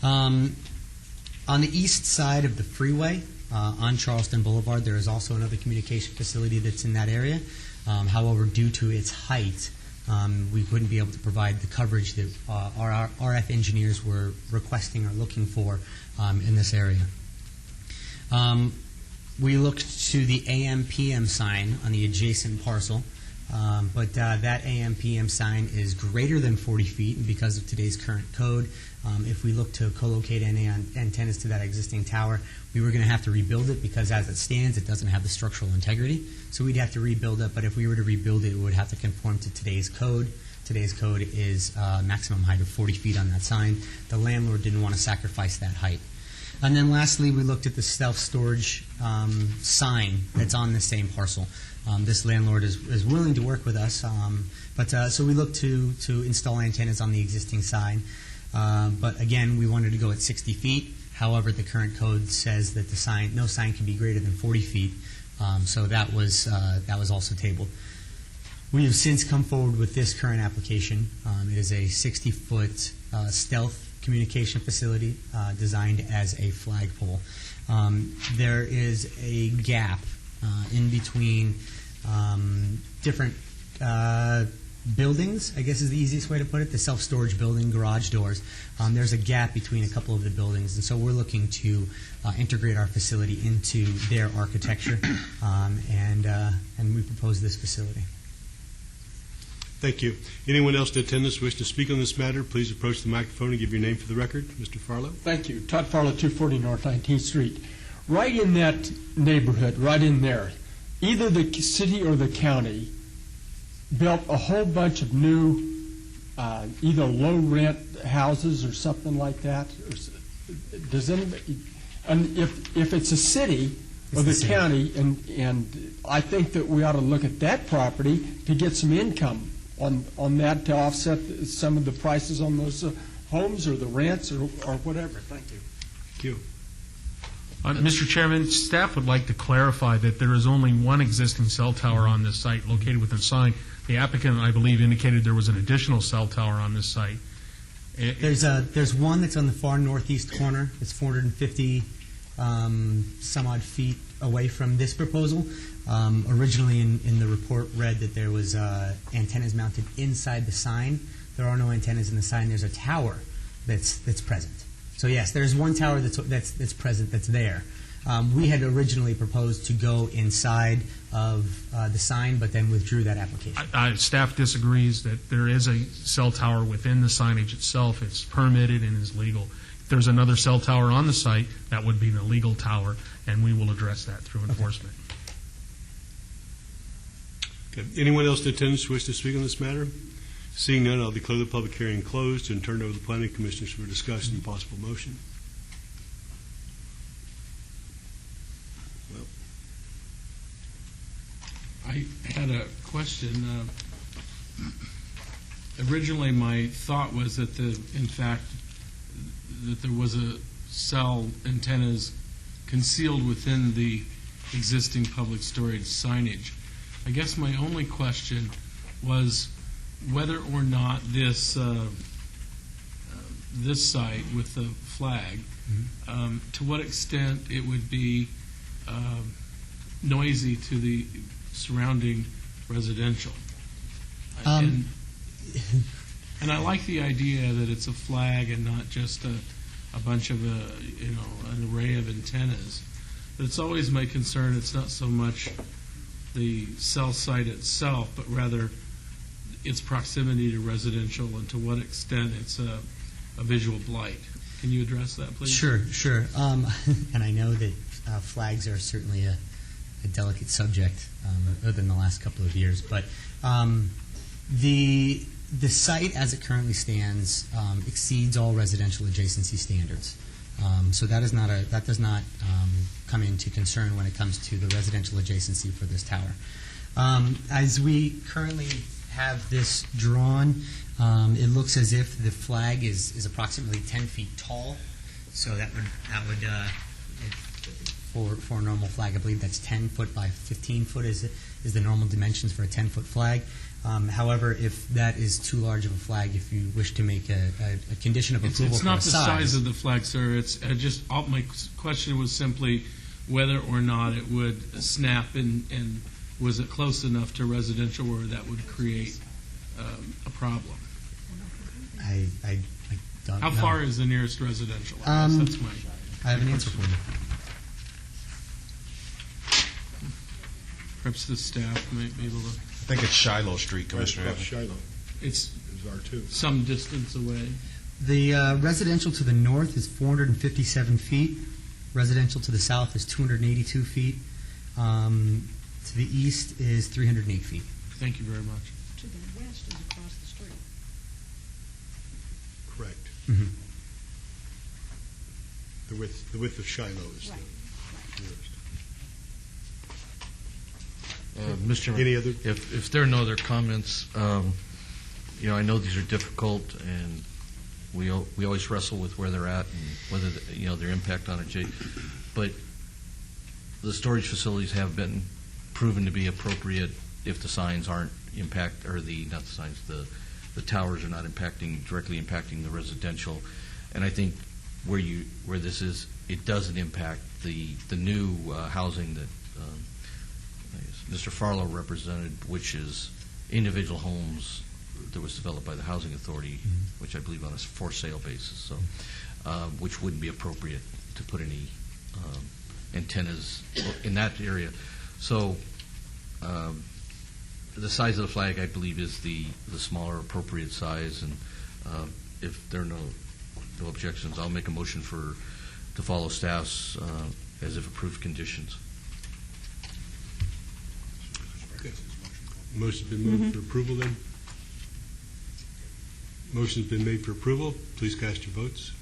On the east side of the freeway, on Charleston Boulevard, there is also another communication facility that's in that area. However, due to its height, we wouldn't be able to provide the coverage that our RF engineers were requesting or looking for in this area. We looked to the AM/PM sign on the adjacent parcel. But that AM/PM sign is greater than 40 feet, and because of today's current code, if we look to co-locate any antennas to that existing tower, we were going to have to rebuild it because as it stands, it doesn't have the structural integrity. So we'd have to rebuild it, but if we were to rebuild it, it would have to conform to today's code. Today's code is maximum height of 40 feet on that sign. The landlord didn't want to sacrifice that height. And then lastly, we looked at the self-storage sign that's on the same parcel. This landlord is willing to work with us, so we looked to install antennas on the existing sign. But again, we wanted to go at 60 feet. However, the current code says that no sign can be greater than 40 feet. So that was also tabled. We have since come forward with this current application. It is a 60-foot stealth communication facility designed as a flagpole. There is a gap in between different buildings, I guess is the easiest way to put it, the self-storage building, garage doors. There's a gap between a couple of the buildings, and so we're looking to integrate our facility into their architecture, and we propose this facility. Thank you. Anyone else in attendance wish to speak on this matter, please approach the microphone and give your name for the record. Mr. Farlow. Thank you. Todd Farlow, 240 North 19th Street. Right in that neighborhood, right in there, either the city or the county built a whole bunch of new either low-rent houses or something like that. Does anybody? And if it's a city or the county, and I think that we ought to look at that property to get some income on that to offset some of the prices on those homes or the rents or whatever. Thank you. Thank you. Mr. Chairman, staff would like to clarify that there is only one existing cell tower on this site located within sign. The applicant, I believe, indicated there was an additional cell tower on this site. There's one that's on the far northeast corner. It's 450 some odd feet away from this proposal. Originally in the report read that there was antennas mounted inside the sign. There are no antennas in the sign. There's a tower that's present. So yes, there's one tower that's present, that's there. We had originally proposed to go inside of the sign, but then withdrew that application. Staff disagrees that there is a cell tower within the signage itself. It's permitted and is legal. If there's another cell tower on the site, that would be an illegal tower, and we will address that through enforcement. Okay. Anyone else in attendance wish to speak on this matter? Seeing none, I'll declare the public hearing closed and turn it over to the planning commissioners for discussion and possible motion. I had a question. Originally, my thought was that in fact, that there was a cell antennas concealed within the existing public storage signage. I guess my only question was whether or not this this site with the flag, to what extent it would be noisy to the surrounding residential. And I like the idea that it's a flag and not just a bunch of an array of antennas. But it's always my concern. It's not so much the cell site itself, but rather its proximity to residential and to what extent it's a visual blight. Can you address that, please? Sure. And I know that flags are certainly a delicate subject other than the last couple of years. But the site, as it currently stands, exceeds all residential adjacency standards. So that does not come into concern when it comes to the residential adjacency for this tower. As we currently have this drawn, it looks as if the flag is approximately 10 feet tall. So that would for a normal flag, I believe that's 10 foot by 15 foot is the normal dimensions for a 10-foot flag. However, if that is too large of a flag, if you wish to make a condition of approval it's not for the size of the flag, sir. It's my question was simply whether or not it would snap and was it close enough to residential where that would create a problem? I don't know. How far is the nearest residential? I have an answer for you. Perhaps the staff might be able to. I think it's Shiloh Street, Commissioner Evans. Shiloh It's is R2. some distance away. The residential to the north is 457 feet. Residential to the south is 282 feet. To the east is 308 feet. Thank you very much. To the west is across the street. Correct. Mhm. The width of Shiloh is Right. the nearest. Mr. Chairman, Any other? if there are no other comments, I know these are difficult, and we always wrestle with where they're at and whether their impact on it. But the storage facilities have been proven to be appropriate if the signs aren't the towers are not directly impacting the residential. And I think where this is, it doesn't impact the new housing that Mr. Farlow represented, which is individual homes that was developed by the Housing Authority, which I believe on a for sale basis, so which wouldn't be appropriate to put any antennas in that area. So the size of the flag, I believe, is the smaller appropriate size, and if there are no objections, I'll make a motion to follow staff's as if approved conditions. Motion's been moved for approval then? Motion's been made for approval. Please cast your votes.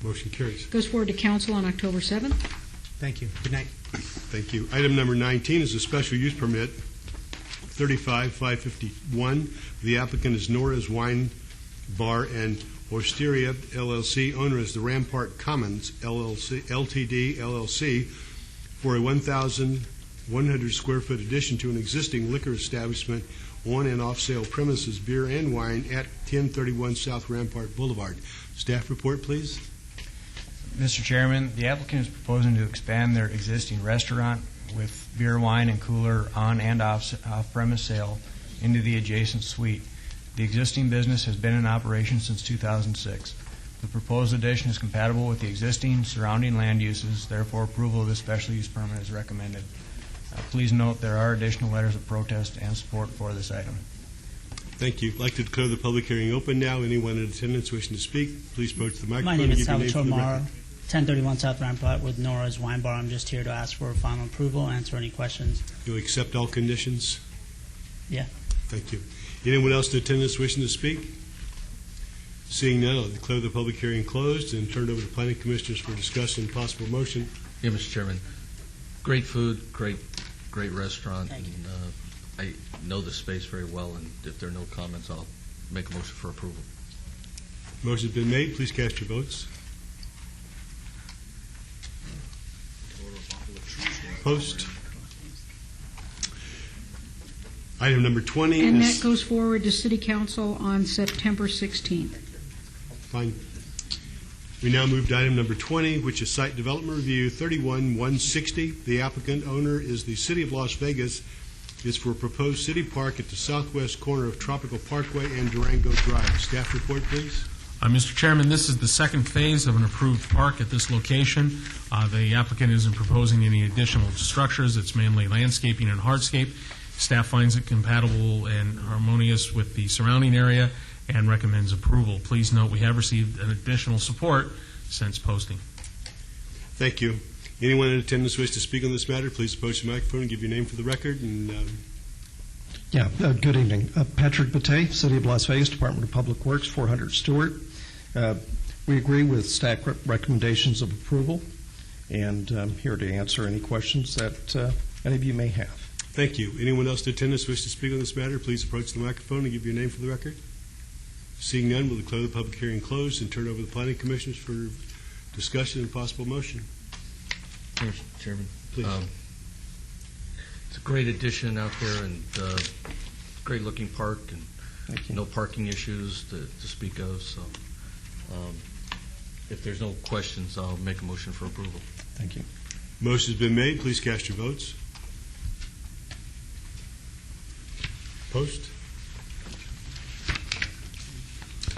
Motion carries. Goes forward to council on October 7th. Thank you. Good night. Thank you. Item number 19 is a special use permit, 35-551. The applicant is Nora's Wine Bar and Osteria, LLC. Owner is the Rampart Commons, LLC, Ltd, LLC, for a 1,100 square foot addition to an existing liquor establishment on and off sale premises, beer and wine at 1031 South Rampart Boulevard. Staff report, please. Mr. Chairman, the applicant is proposing to expand their existing restaurant with beer, wine, and cooler on and off-premise sale into the adjacent suite. The existing business has been in operation since 2006. The proposed addition is compatible with the existing surrounding land uses, therefore approval of this special use permit is recommended. Please note there are additional letters of protest and support for this item. Thank you. I'd like to declare the public hearing open now. Anyone in attendance wishing to speak, please approach the microphone. My name is and give your name Salvatore for the Morrow, record. 1031 South Rampart with Nora's Wine Bar. I'm just here to ask for final approval, answer any questions. You'll accept all conditions? Yeah. Thank you. Anyone else in attendance wishing to speak? Seeing none, I'll declare the public hearing closed and turn it over to planning commissioners for discussion and possible motion. Yeah, Mr. Chairman. Great food, great restaurant, and I know the space very well, and if there are no comments, I'll make a motion for approval. Motion's been made. Please cast your votes. Post. Item number 20 And is... that goes forward to City Council on September 16th. Fine. We now move to item number 20, which is Site Development Review 31160. The applicant owner is the City of Las Vegas. It's for a proposed city park at the southwest corner of Tropical Parkway and Durango Drive. Staff report, please. Mr. Chairman, this is the second phase of an approved park at this location. The applicant isn't proposing any additional structures. It's mainly landscaping and hardscape. Staff finds it compatible and harmonious with the surrounding area and recommends approval. Please note we have received an additional support since posting. Thank you. Anyone in attendance wish to speak on this matter, please approach the microphone and give your name for the record. And good evening. Patrick Bate, City of Las Vegas, Department of Public Works, 400 Stewart. We agree with staff recommendations of approval, and I'm here to answer any questions that any of you may have. Thank you. Anyone else in attendance wish to speak on this matter, please approach the microphone and give your name for the record. Seeing none, we'll declare the public hearing closed and turn over to the planning commissioners for discussion and possible motion. Mr. Chairman. Please. It's a great addition out there, and great looking park, and no parking issues to speak of. So if there's no questions, I'll make a motion for approval. Thank you. Motion's been made. Please cast your votes. Post.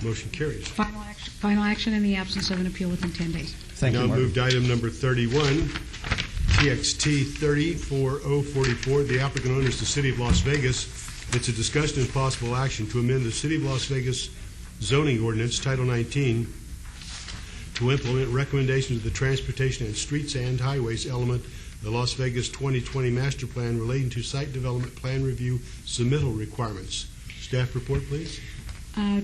Motion carries. Final action in the absence of an appeal within 10 days. Thank you, Now Mark. move to item number 31, TXT 304044. The applicant owner is the City of Las Vegas. It's a discussion and possible action to amend the City of Las Vegas zoning ordinance, Title 19, to implement recommendations of the Transportation and Streets and Highways element of the Las Vegas 2020 Master Plan relating to site development plan review submittal requirements. Staff report, please.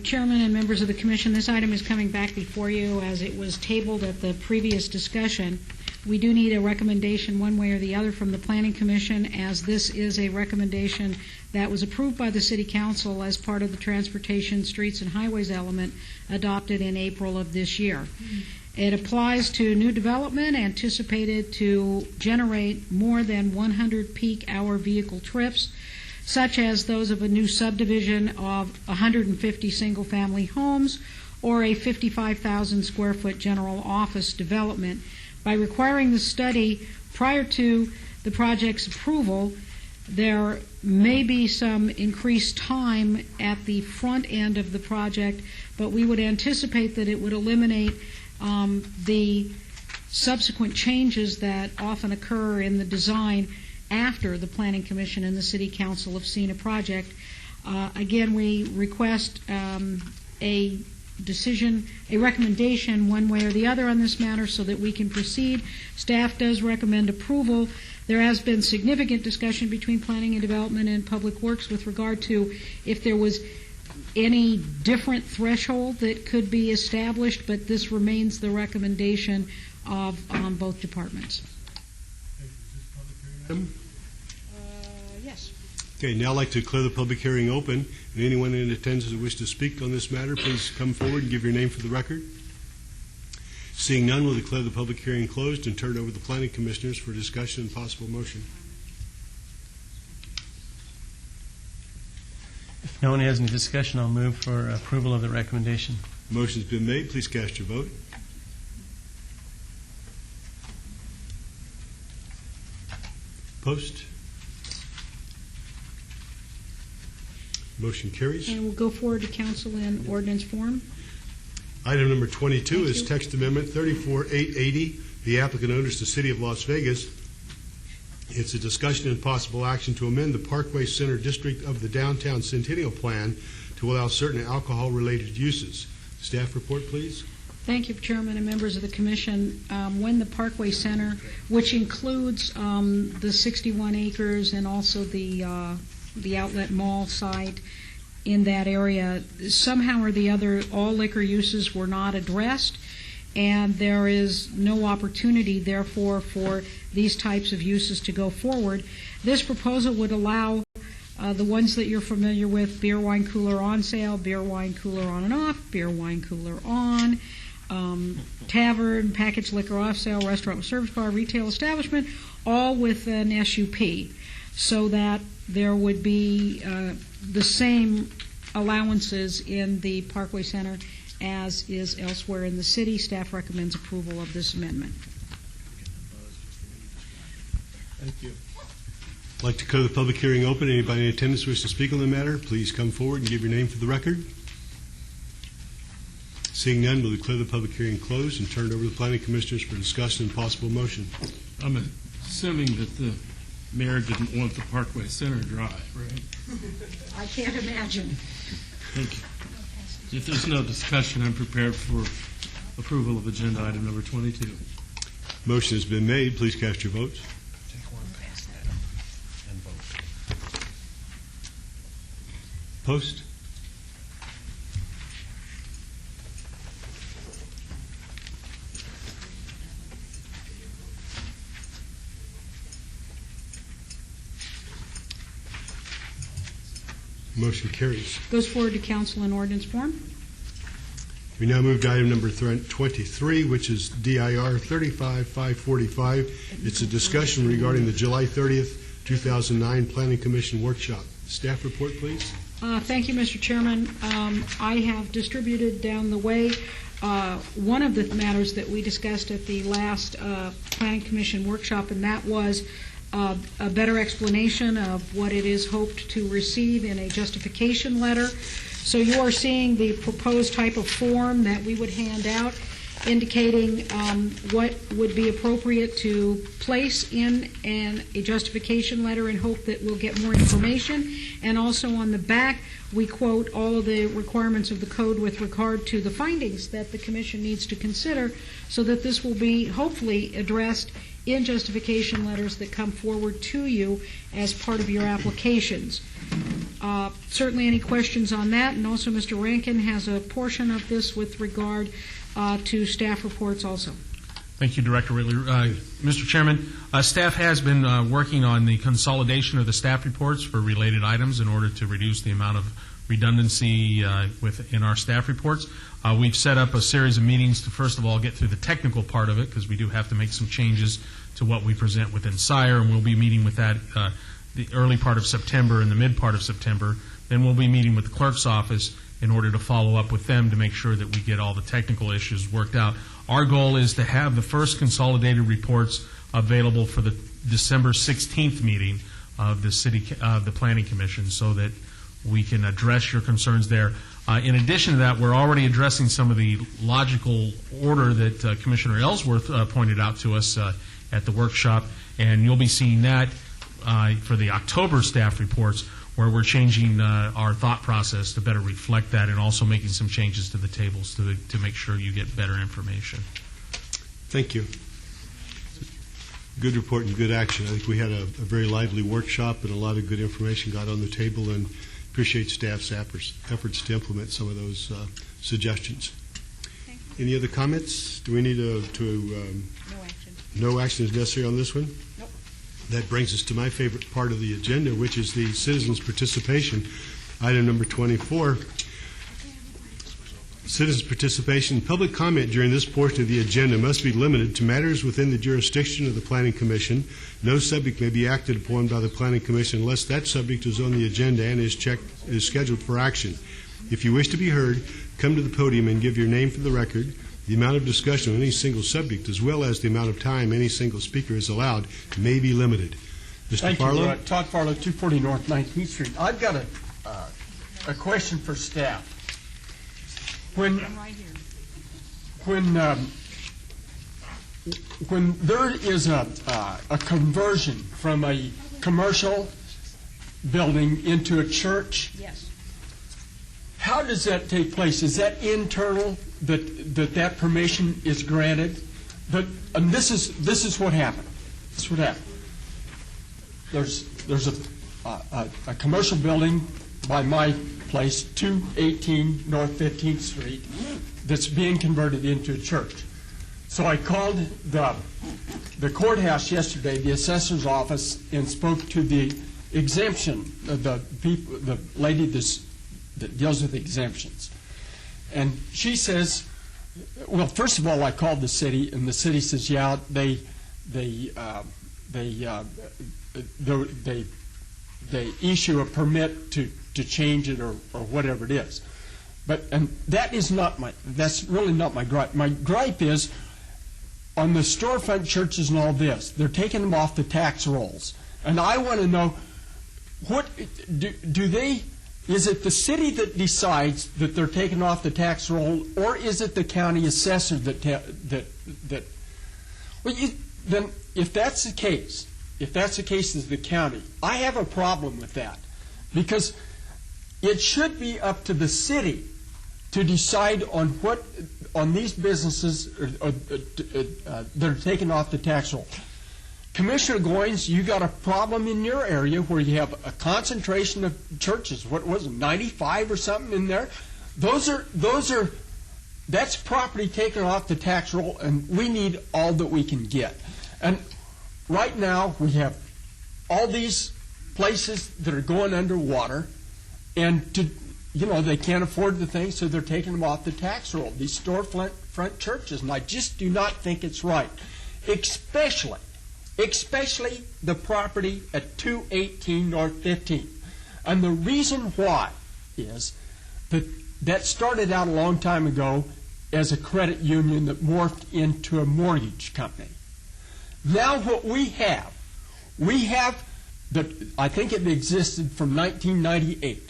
Chairman and members of the Commission, this item is coming back before you as it was tabled at the previous discussion. We do need a recommendation one way or the other from the Planning Commission, as this is a recommendation that was approved by the City Council as part of the Transportation, Streets, and Highways element adopted in April of this year. It applies to new development anticipated to generate more than 100 peak hour vehicle trips, such as those of a new subdivision of 150 single-family homes or a 55,000 square foot general office development. By requiring the study prior to the project's approval, there may be some increased time at the front end of the project, but we would anticipate that it would eliminate the subsequent changes that often occur in the design after the Planning Commission and the City Council have seen a project. Again, we request a recommendation one way or the other on this matter so that we can proceed. Staff does recommend approval. There has been significant discussion between Planning and Development and Public Works with regard to if there was any different threshold that could be established, but this remains the recommendation of both departments. Yes. Okay, now I'd like to declare the public hearing open, and anyone in attendance who wishes to speak on this matter, please come forward and give your name for the record. Seeing none, we'll declare the public hearing closed and turn it over to the Planning Commissioners for discussion and possible motion. If no one has any discussion, I'll move for approval of the recommendation. Motion's been made. Please cast your vote. Post. Motion carries. And we'll go forward to council in ordinance form. Item number 22 is text amendment 34880. The applicant owner is the City of Las Vegas. It's a discussion and possible action to amend the Parkway Center District of the Downtown Centennial Plan to allow certain alcohol-related uses. Staff report, please. Thank you, Chairman and members of the Commission. When the Parkway Center, which includes the 61 acres and also the outlet mall site in that area, somehow or the other, all liquor uses were not addressed, and there is no opportunity, therefore, for these types of uses to go forward. This proposal would allow the ones that you're familiar with: beer, wine cooler on sale, beer, wine cooler on and off, beer, wine cooler on, tavern, packaged liquor off sale, restaurant with service bar, retail establishment, all with an SUP, so that there would be the same allowances in the Parkway Center as is elsewhere in the city. Staff recommends approval of this amendment. Thank you. I'd like to declare the public hearing open. Anybody in attendance who wishes to speak on the matter, please come forward and give your name for the record. Seeing none, we'll declare the public hearing closed and turn it over to the Planning Commissioners for discussion and possible motion. I'm assuming that the mayor didn't want the Parkway Center dry, right? I can't imagine. Thank you. If there's no discussion, I'm prepared for approval of agenda item number 22. Motion has been made. Please cast your votes. Post. Motion carries. Goes forward to council in ordinance form. We now move to item number 23, which is DIR 35545. It's a discussion regarding the July 30th, 2009 Planning Commission workshop. Staff report, please. Thank you, Mr. Chairman. I have distributed down the way one of the matters that we discussed at the last Planning Commission workshop, and that was a better explanation of what it is hoped to receive in a justification letter. So you are seeing the proposed type of form that we would hand out. indicating what would be appropriate to place in a justification letter in hope that we'll get more information. And also on the back, we quote all of the requirements of the code with regard to the findings that the Commission needs to consider, so that this will be hopefully addressed in justification letters that come forward to you as part of your applications. Certainly any questions on that, and also Mr. Rankin has a portion of this with regard to staff reports also. Thank you, Director Ridley. Mr. Chairman, staff has been working on the consolidation of the staff reports for related items in order to reduce the amount of redundancy in our staff reports. We've set up a series of meetings to, first of all, get through the technical part of it, because we do have to make some changes to what we present within SIRE, and we'll be meeting with that the early part of September and the mid part of September. Then we'll be meeting with the clerk's office in order to follow up with them to make sure that we get all the technical issues worked out. Our goal is to have the first consolidated reports available for the December 16th meeting of the Planning Commission, so that we can address your concerns there. In addition to that, we're already addressing some of the logical order that Commissioner Ellsworth pointed out to us at the workshop, and you'll be seeing that for the October staff reports, where we're changing our thought process to better reflect that, and also making some changes to the tables to make sure you get better information. Thank you. Good report and good action. I think we had a very lively workshop, and a lot of good information got on the table, and appreciate staff's efforts to implement some of those suggestions. Any other comments? Do we need No action. no action is necessary on this one? Nope. That brings us to my favorite part of the agenda, which is the citizens' participation. Item number 24. Citizens' participation. Public comment during this portion of the agenda must be limited to matters within the jurisdiction of the Planning Commission. No subject may be acted upon by the Planning Commission unless that subject is on the agenda and is scheduled for action. If you wish to be heard, come to the podium and give your name for the record. The amount of discussion on any single subject, as well as the amount of time any single speaker is allowed, may be limited. Mr. Farlow? Thank you. Todd Farlow, 240 North 19th Street. I've got a question for staff. When there is a conversion from a commercial building into a church, yes, how does that take place? Is that internal, that permission is granted? And this is what happened. This is what happened. There's a commercial building by my place, 218 North 15th Street, that's being converted into a church. So I called the courthouse yesterday, the assessor's office, and spoke to the exemption, the lady that deals with exemptions. And she says, well, first of all, I called the city, and the city says, yeah, they issue a permit to change it or whatever it is. And that's really not my gripe. My gripe is on the storefront churches and all this, they're taking them off the tax rolls. And I want to know, is it the city that decides that they're taken off the tax roll, or is it the county assessor then if that's the case, is the county, I have a problem with that, because it should be up to the city to decide on these businesses that are taken off the tax roll. Commissioner Goins, you got a problem in your area where you have a concentration of churches. What was it, 95 or something in there? That's property taken off the tax roll, and we need all that we can get. And right now we have all these places that are going underwater, and they can't afford the thing, so they're taking them off the tax roll, these storefront churches. And I just do not think it's right, especially the property at 218 North 15th. And the reason why is that started out a long time ago as a credit union that morphed into a mortgage company. Now what we have I think it existed from 1998,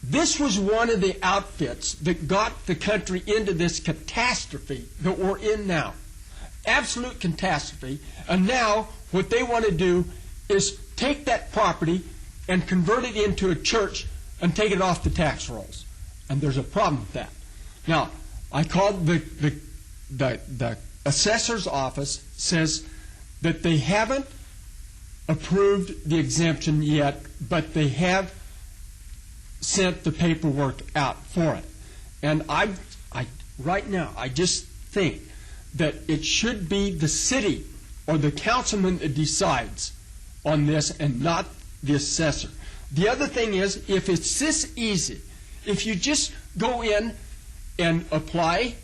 This was one of the outfits that got the country into this catastrophe that we're in now. Absolute catastrophe. And now what they want to do is take that property and convert it into a church and take it off the tax rolls. And there's a problem with that. Now, I called the assessor's office, says that they haven't approved the exemption yet, but they have sent the paperwork out for it. And I right now, I just think that it should be the city or the councilman that decides on this and not the assessor. The other thing is, if it's this easy, if you just go in and apply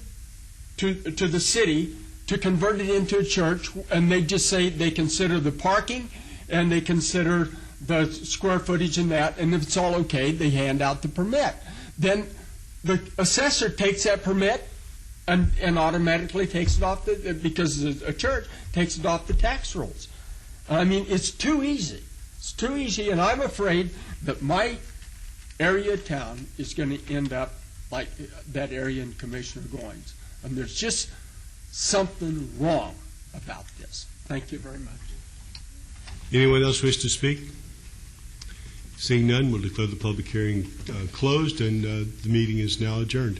to the city to convert it into a church, and they just say they consider the parking and they consider the square footage and that, and if it's all okay, they hand out the permit. Then the assessor takes that permit and automatically takes it off because it's a church, takes it off the tax rolls. I mean, it's too easy. It's too easy, and I'm afraid that my area of town is going to end up like that area in Commissioner Goins. And there's just something wrong about this. Thank you very much. Anyone else wish to speak? Seeing none, we'll declare the public hearing closed, and the meeting is now adjourned.